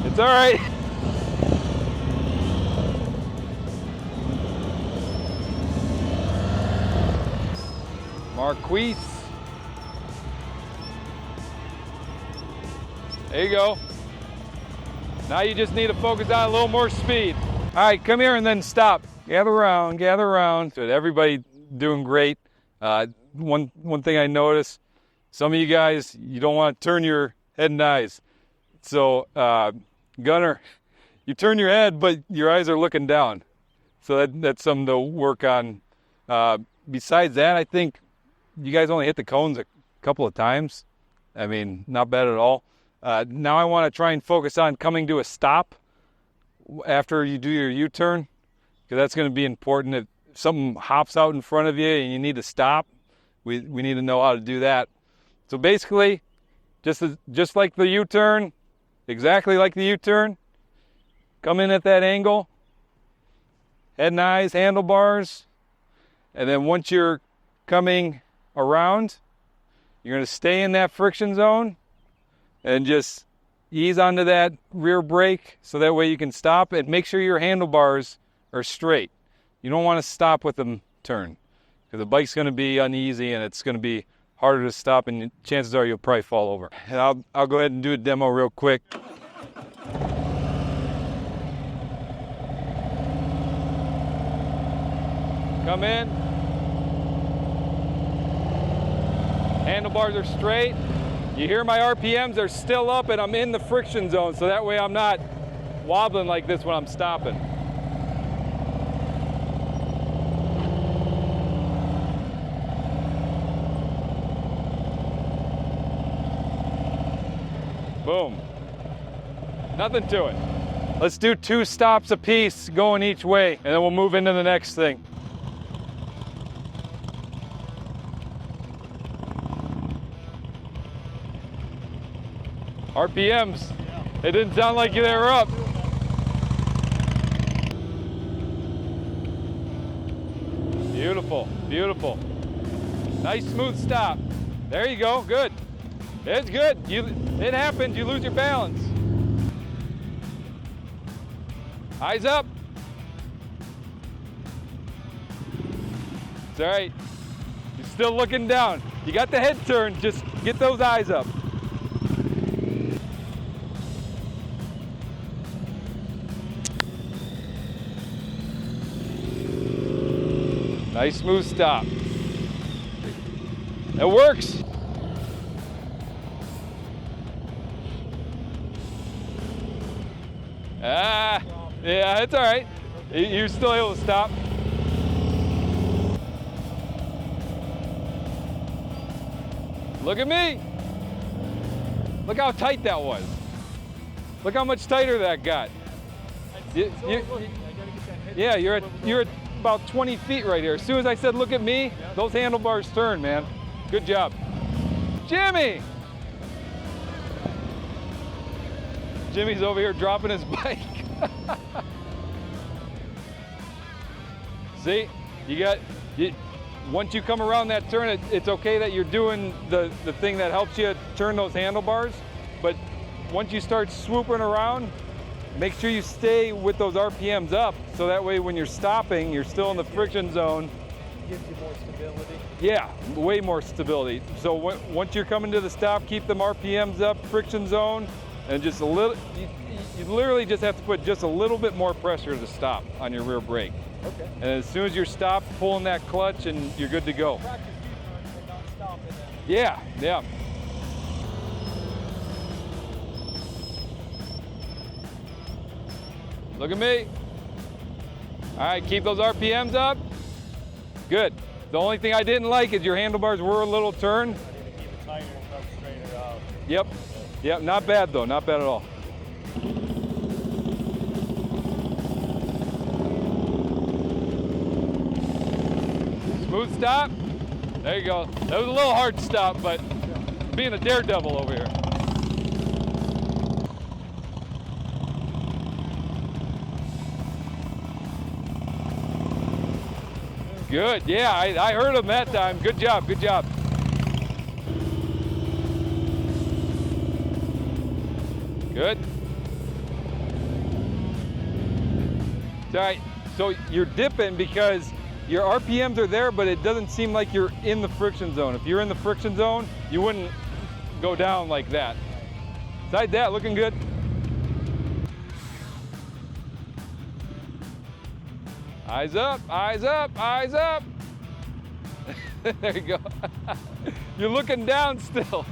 It's all right. Marquise. There you go. Now you just need to focus on a little more speed. All right, come here and then stop. Gather around, gather around. So everybody doing great. One thing I noticed, some of you guys, you don't want to turn your head and eyes. So Gunner, you turn your head, but your eyes are looking down. So that's something to work on. Besides that, I think you guys only hit the cones a couple of times. I mean, not bad at all. Now I want to try and focus on coming to a stop after you do your U-turn, because that's going to be important. If something hops out in front of you and you need to stop, we need to know how to do that. So basically, just like the U-turn, exactly like the U-turn, come in at that angle, head and eyes, handlebars, and then once you're coming around, you're going to stay in that friction zone and just ease onto that rear brake so that way you can stop, and make sure your handlebars are straight. You don't want to stop with them turn, because the bike's going to be uneasy and it's going to be harder to stop, and chances are you'll probably fall over. And I'll go ahead and do a demo real quick. Come in. Handlebars are straight. You hear my RPMs are still up and I'm in the friction zone, so that way I'm not wobbling like this when I'm stopping. Boom. Nothing to it. Let's do 2 stops a piece going each way, and then we'll move into the next thing. RPMs. It didn't sound like they were up. Beautiful, beautiful. Nice smooth stop. There you go, good. It's good. It happens, you lose your balance. Eyes up. It's all right. You're still looking down. You got the head turned, just get those eyes up. Nice smooth stop. It works. Ah, yeah, it's all right. You're still able to stop. Look at me. Look how tight that was. Look how much tighter that got. Yeah, you're at about 20 feet right here. As soon as I said, look at me, those handlebars turned, man. Good job. Jimmy! Jimmy's over here dropping his bike. See, once you come around that turn, it's okay that you're doing the thing that helps you turn those handlebars, but once you start swooping around, make sure you stay with those RPMs up, so that way when you're stopping, you're still in the friction zone. Gives you more stability. Yeah, way more stability. So once you're coming to the stop, keep them RPMs up, friction zone, and just a little, you literally just have to put just a little bit more pressure to stop on your rear brake. Okay. And as soon as you're stopped, pulling that clutch and you're good to go. Practice U-turns but not stopping. Yeah, yeah. Look at me. All right, keep those RPMs up. Good. The only thing I didn't like is your handlebars were a little turned. I need to keep it tighter and come straighter out. Yep. Yep, not bad though, not bad at all. Smooth stop. There you go. That was a little hard to stop, but being a daredevil over here. Good, yeah, I heard him that time. Good job, good job. Good. All right, so you're dipping because your RPMs are there, but it doesn't seem like you're in the friction zone. If you're in the friction zone, you wouldn't go down like that. Besides that, looking good. Eyes up, eyes up, eyes up. There you go. You're looking down still.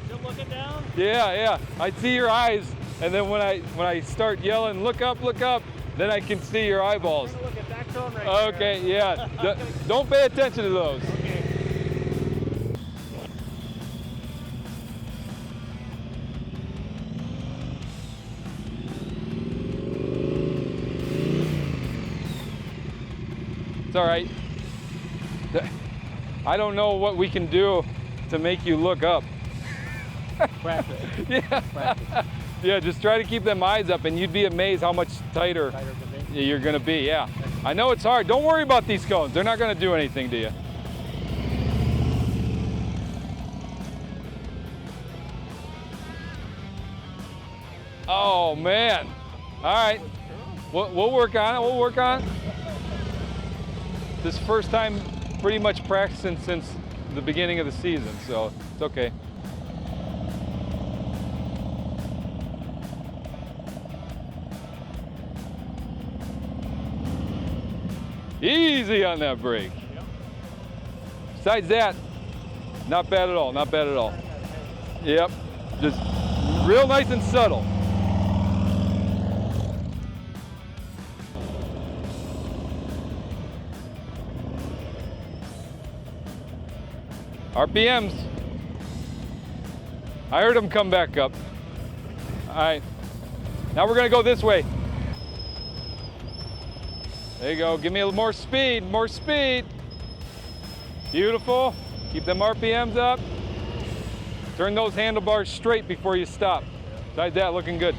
Still looking down? Yeah, yeah. I see your eyes, and then when I start yelling, look up, then I can see your eyeballs. I'm gonna look at that cone right Okay, yeah. Don't pay attention to those. Okay. It's all right. I don't know what we can do to make you look up. Practice. Yeah. Practice. Yeah, just try to keep them eyes up and you'd be amazed how much tighter Tighter than me. you're gonna be, yeah. I know it's hard. Don't worry about these cones. They're not gonna do anything to you. Oh man. All right. We'll work on it. We'll work on it. This first time pretty much practicing since the beginning of the season, so it's okay. Easy on that brake. Besides that, not bad at all, not bad at all. Yep, just real nice and subtle. RPMs. I heard them come back up. All right, now we're gonna go this way. There you go, give me a little more speed, more speed. Beautiful, keep them RPMs up. Turn those handlebars straight before you stop. Besides that, looking good.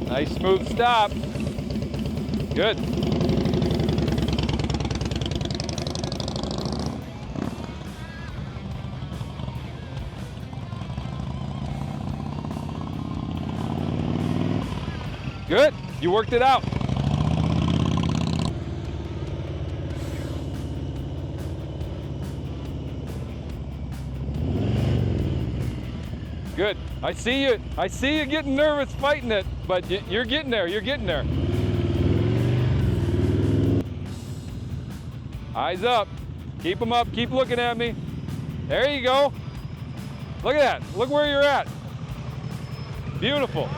Nice smooth stop. Good. Good. You worked it out. Good. I see you. I see you getting nervous fighting it, but you're getting there. You're getting there. Eyes up. Keep them up. Keep looking at me. There you go. Look at that. Look where you're at. Beautiful.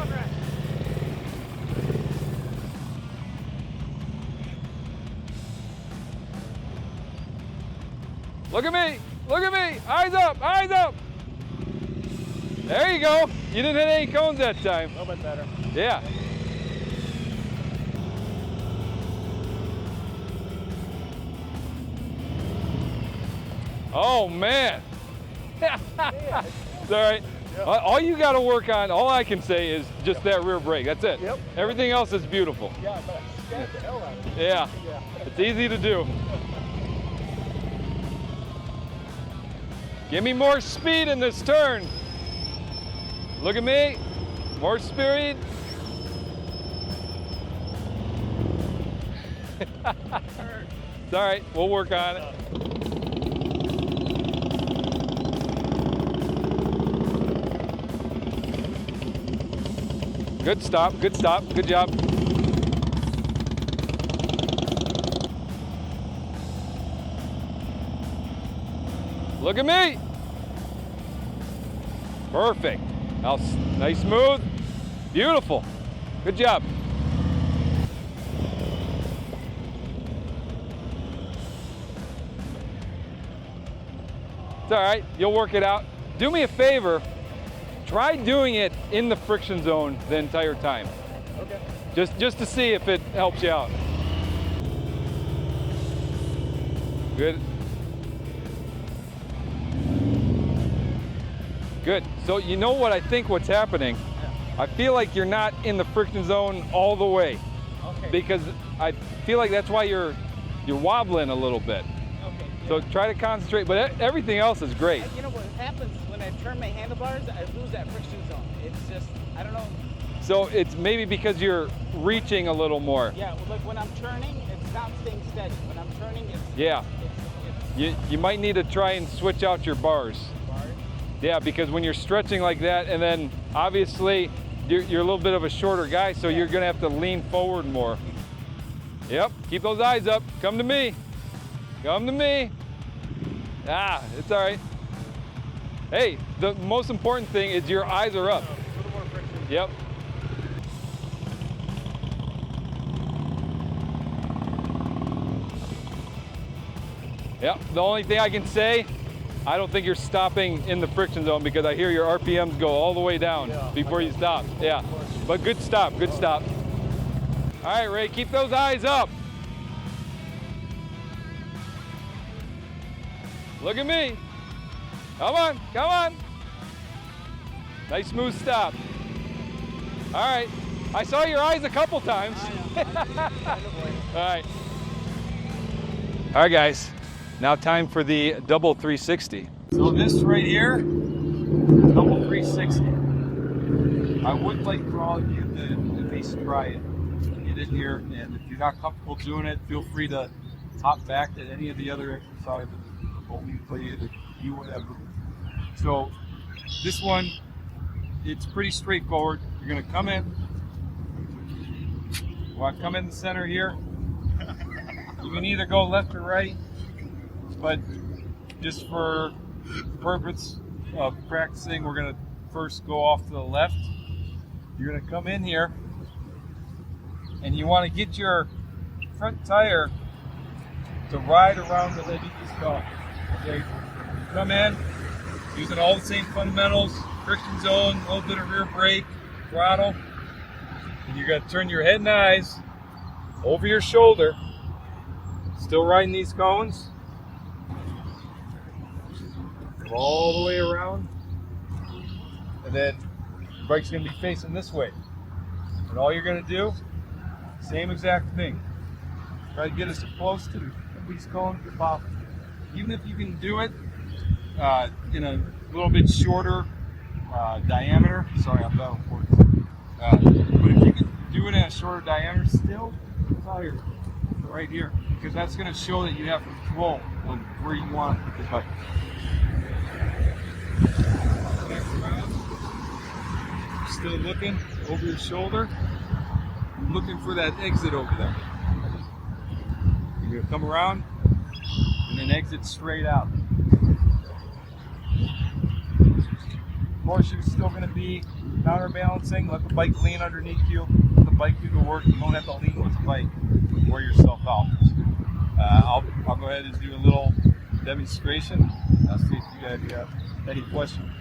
Look at me. Look at me. Eyes up. Eyes up. There you go. You didn't hit any cones that time. A little bit better. Yeah. Oh, man. It's all right. All you got to work on, all I can say is just that rear brake. That's it. Yep. Everything else is beautiful. Yeah, but I scared the hell out of it. Yeah. It's easy to do. Give me more speed in this turn. Look at me. More speed. It's all right. We'll work on it. Good stop. Good stop. Good job. Look at me. Perfect. Nice smooth. Beautiful. Good job. It's all right. You'll work it out. Do me a favor. Try doing it in the friction zone the entire time. Okay. Just to see if it helps you out. Good. Good. So you know what I think what's happening? I feel like you're not in the friction zone all the way. Okay. Because I feel like that's why you're wobbling a little bit. Okay. So try to concentrate, but everything else is great. You know what happens when I turn my handlebars? I lose that friction zone. It's just, I don't know. So it's maybe because you're reaching a little more. Yeah, like when I'm turning, it's not staying steady. When I'm turning, it's Yeah. it's You might need to try and switch out your bars. bars. Yeah, because when you're stretching like that, and then obviously you're a little bit of a shorter guy, so you're gonna have to lean forward more. Yep, keep those eyes up. Come to me. Come to me. Ah, it's all right. Hey, the most important thing is your eyes are up. A little more friction. Yep. Yep, the only thing I can say, I don't think you're stopping in the friction zone because I hear your RPMs go all the way down before you stop. Yeah, but good stop, good stop. All right, Ray, keep those eyes up. Look at me. Come on, come on. Nice smooth stop. All right, I saw your eyes a couple times. All right. All right, guys. Now time for the double 360. So this right here, double 360. I would like for all of you to at least try it. Get in here, and if you're not comfortable doing it, feel free to hop back to any of the other exercises. Only play the you whatever. So this one, it's pretty straightforward. You're gonna come in. Well, I come in the center here. You can either go left or right, but just for the purpose of practicing, we're gonna first go off to the left. You're gonna come in here, and you want to get your front tire to ride around the edge of this car. Okay, come in, using all the same fundamentals: friction zone, a little bit of rear brake, throttle, and you're gonna turn your head and eyes over your shoulder. Still riding these cones. Go all the way around, and then the bike's gonna be facing this way. And all you're gonna do, same exact thing. Try to get as close to these cones as possible. Even if you can do it in a little bit shorter diameter. Sorry, I'm not important. But if you can do it in a shorter diameter still, it's out here, right here, because that's going to show that you have control of where you want the bike. Back around. Still looking over your shoulder, looking for that exit over there. You're going to come around and then exit straight out. Horseshoe's still going to be counterbalancing. Let the bike lean underneath you. Let the bike do the work. You don't have to lean with the bike. Wear yourself out. I'll go ahead and do a little demonstration. I'll see if you guys have any questions.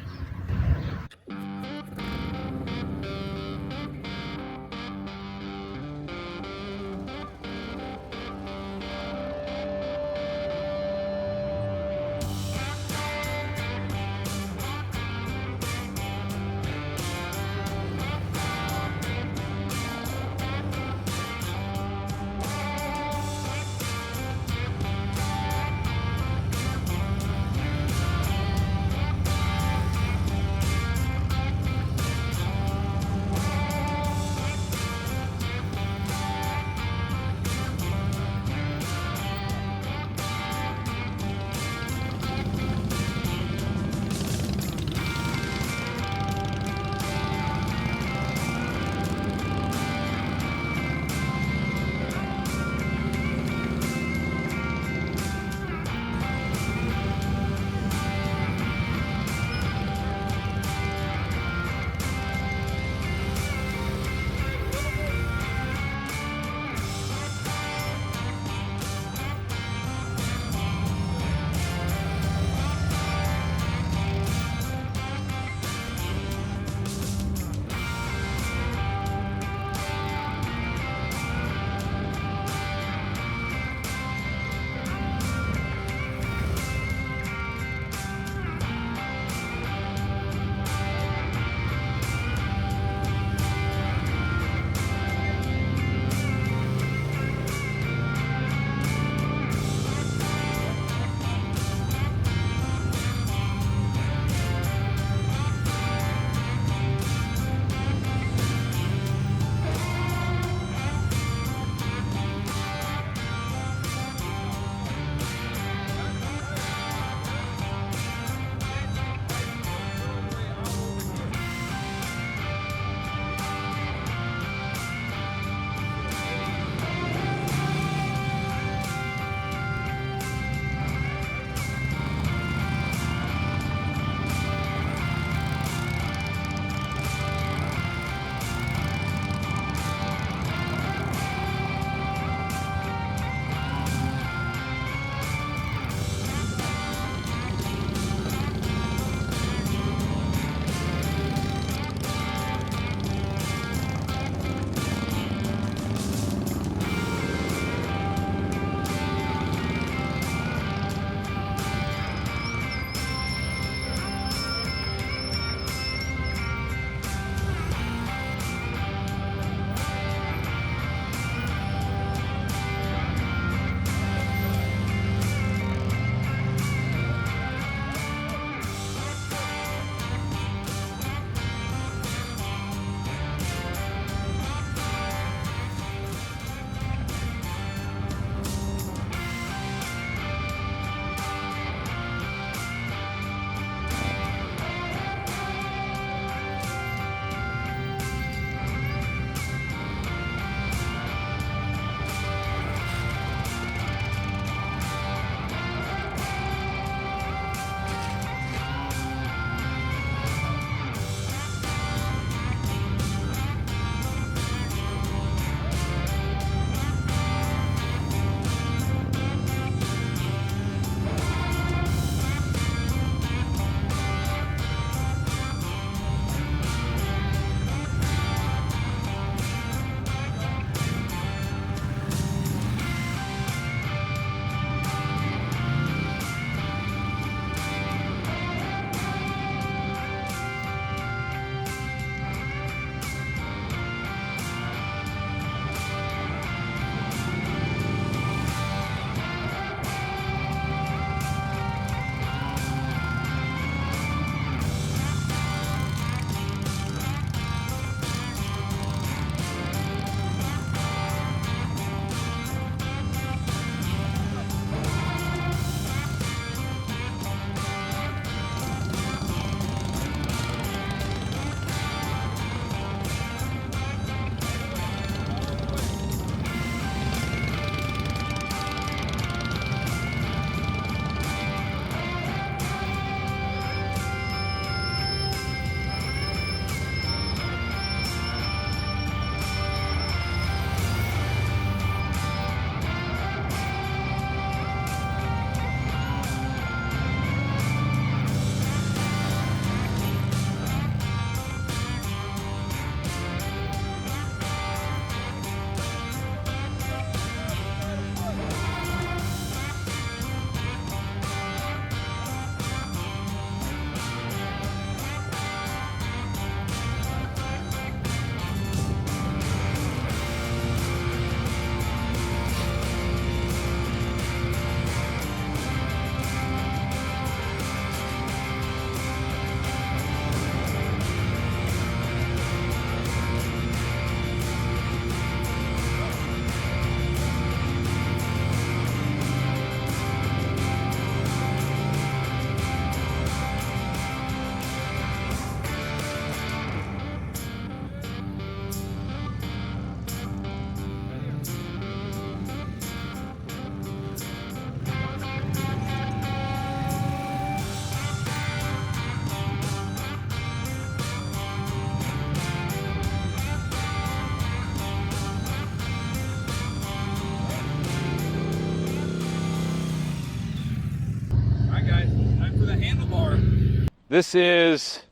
This is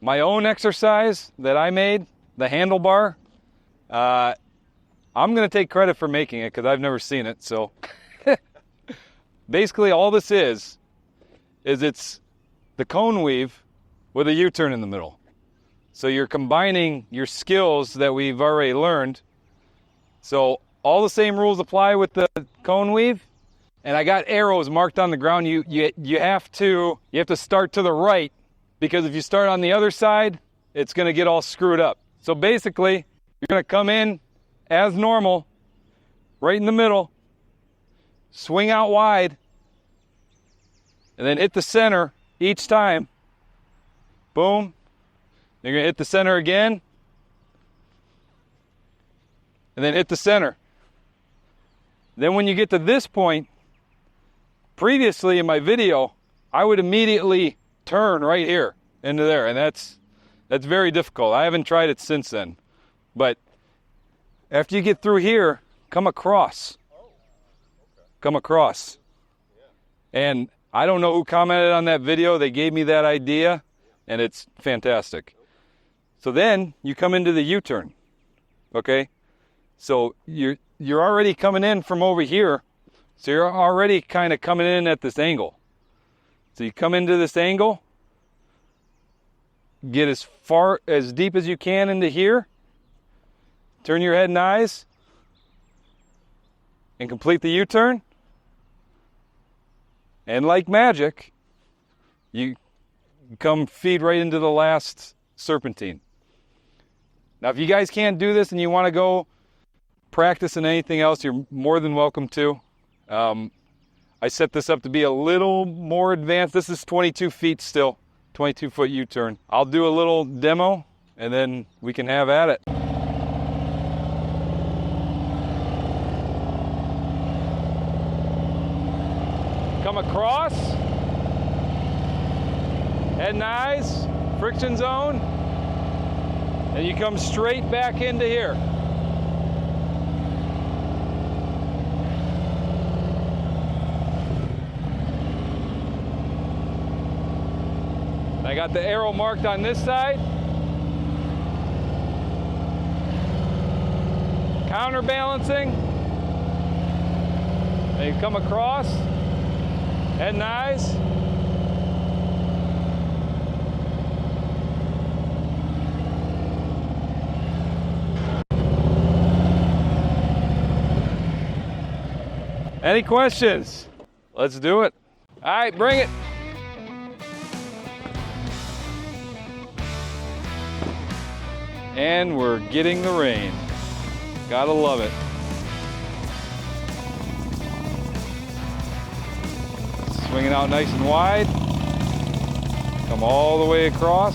my own exercise that I made, the handlebar. I'm going to take credit for making it because I've never seen it. So basically all this is it's the cone weave with a U-turn in the middle. So you're combining your skills that we've already learned. So all the same rules apply with the cone weave. And I got arrows marked on the ground. You have to start to the right, because if you start on the other side, it's going to get all screwed up. So basically, you're going to come in as normal, right in the middle, swing out wide, and then hit the center each time. Boom. You're going to hit the center again, and then hit the center. Then when you get to this point, previously in my video, I would immediately turn right here into there, and that's very difficult. I haven't tried it since then. But after you get through here, come across. Come across. And I don't know who commented on that video. They gave me that idea, and it's fantastic. So then you come into the U-turn, okay? So you're already coming in from over here. So you're already kind of coming in at this angle. So you come into this angle, get as deep as you can into here, turn your head and eyes, and complete the U-turn. And like magic, you come feed right into the last serpentine. Now, if you guys can't do this and you want to go practice in anything else, you're more than welcome to. I set this up to be a little more advanced. This is 22 feet still, 22-foot U-turn. I'll do a little demo, and then we can have at it. Come across, head and eyes, friction zone, and you come straight back into here. I got the arrow marked on this side. Counterbalancing. And you come across, head and eyes. Any questions? Let's do it. All right, bring it. And we're getting the rain. Gotta love it. Swing it out nice and wide. Come all the way across.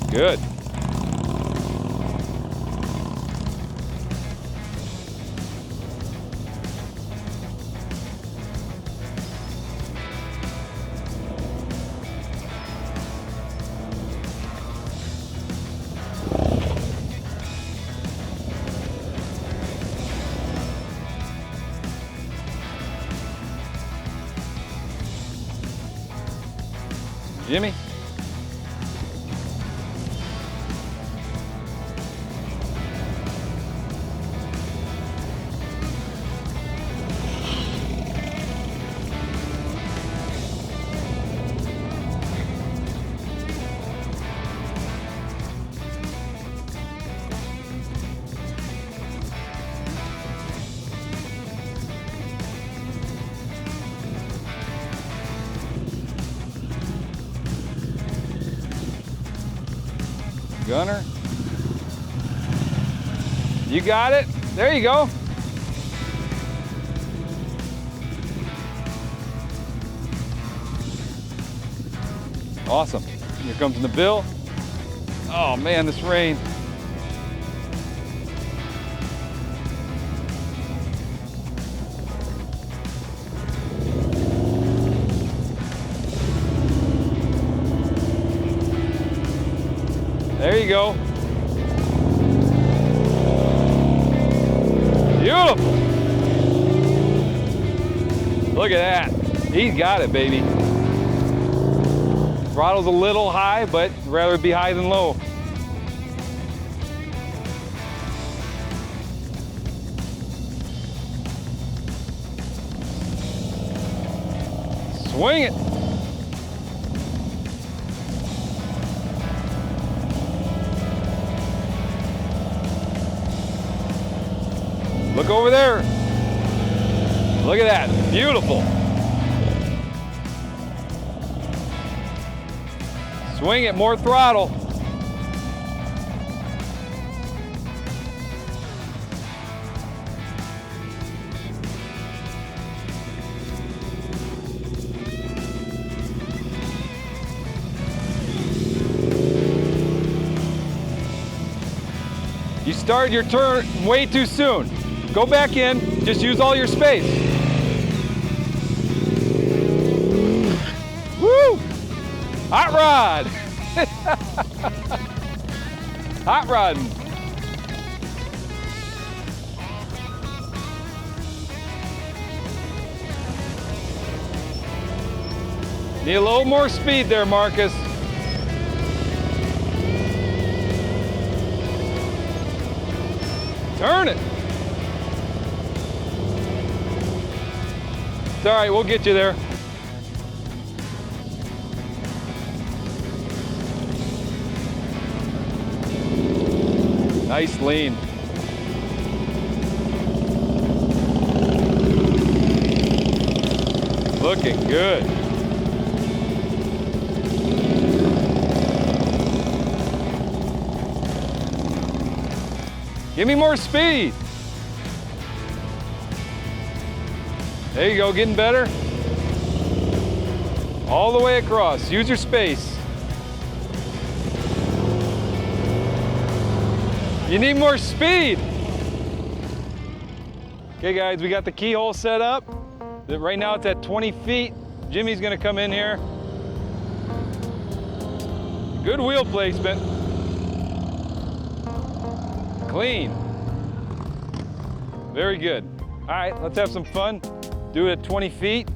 Good. Jimmy? Gunner. You got it. There you go. Awesome. Here comes the bill. Oh man, this rain. There you go. Beautiful. Look at that. He's got it, baby. Throttle's a little high, but rather be high than low. Swing it. Look over there. Look at that. Beautiful. Swing it, more throttle. You started your turn way too soon. Go back in, just use all your space. Woo! Hot rod! Hot rodding. Need a little more speed there, Marcus. Turn it. It's all right, we'll get you there. Nice lean. Looking good. Give me more speed. There you go, getting better. All the way across, use your space. You need more speed. Okay guys, we got the keyhole set up. Right now it's at 20 feet. Jimmy's gonna come in here. Good wheel placement. Clean. Very good. All right, let's have some fun. Do it at 20 feet.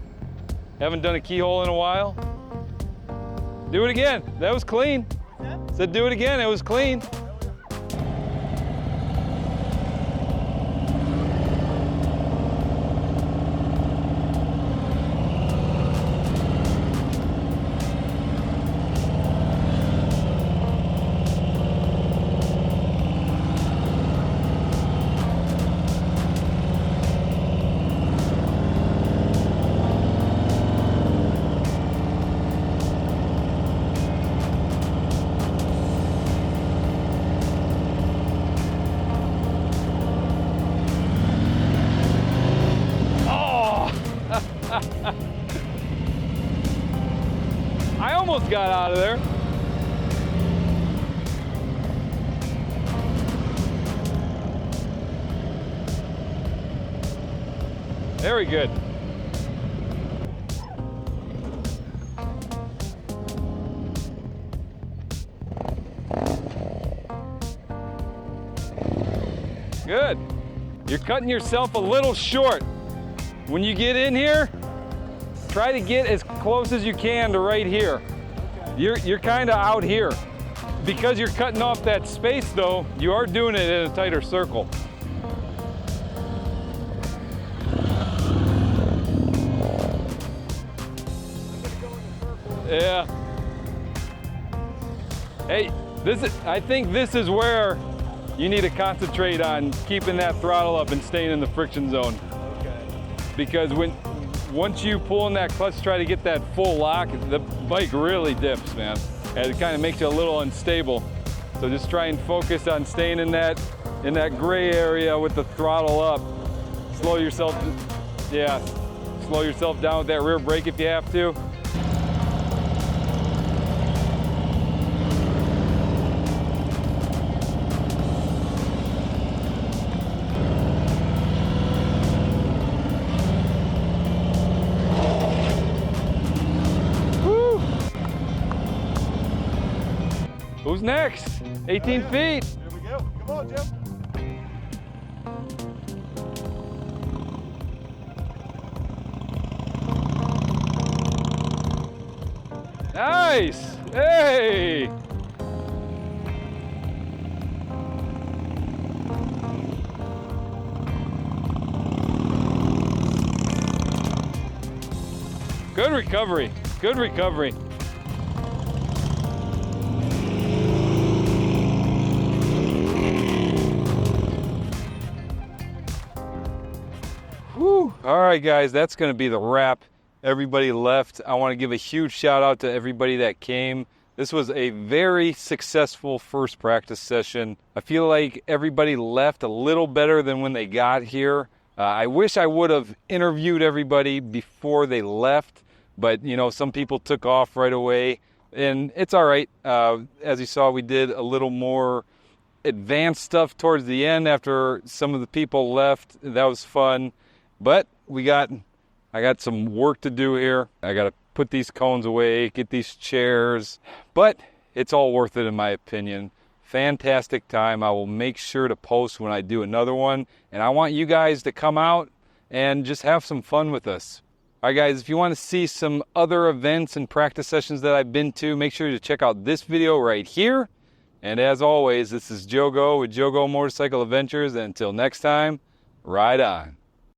Haven't done a keyhole in a while. Do it again. That was clean. Said do it again, it was clean. I almost got out of there. Very good. Good. You're cutting yourself a little short. When you get in here, try to get as close as you can to right here. You're kind of out here. Because you're cutting off that space though, you are doing it in a tighter circle. Yeah. Hey, I think this is where you need to concentrate on keeping that throttle up and staying in the friction zone. Because once you pull in that clutch, try to get that full lock, the bike really dips, man. And it kind of makes you a little unstable. So just try and focus on staying in that gray area with the throttle up. Slow yourself, yeah, slow yourself down with that rear brake if you have to. Who's next? 18 feet. Here we go. Come on, Jim. Nice. Hey. Good recovery. Good recovery. Whew. All right, guys, that's going to be the wrap. Everybody left. I want to give a huge shout out to everybody that came. This was a very successful first practice session. I feel like everybody left a little better than when they got here. I wish I would have interviewed everybody before they left, but you know, some people took off right away, and it's all right. As you saw, we did a little more advanced stuff towards the end after some of the people left. That was fun, but I got some work to do here. I got to put these cones away, get these chairs, but it's all worth it in my opinion. Fantastic time. I will make sure to post when I do another one, and I want you guys to come out and just have some fun with us. All right, guys, if you want to see some other events and practice sessions that I've been to, make sure to check out this video right here. And as always, this is Joe Go with Joe Go Motorcycle Adventures. And until next time, ride on.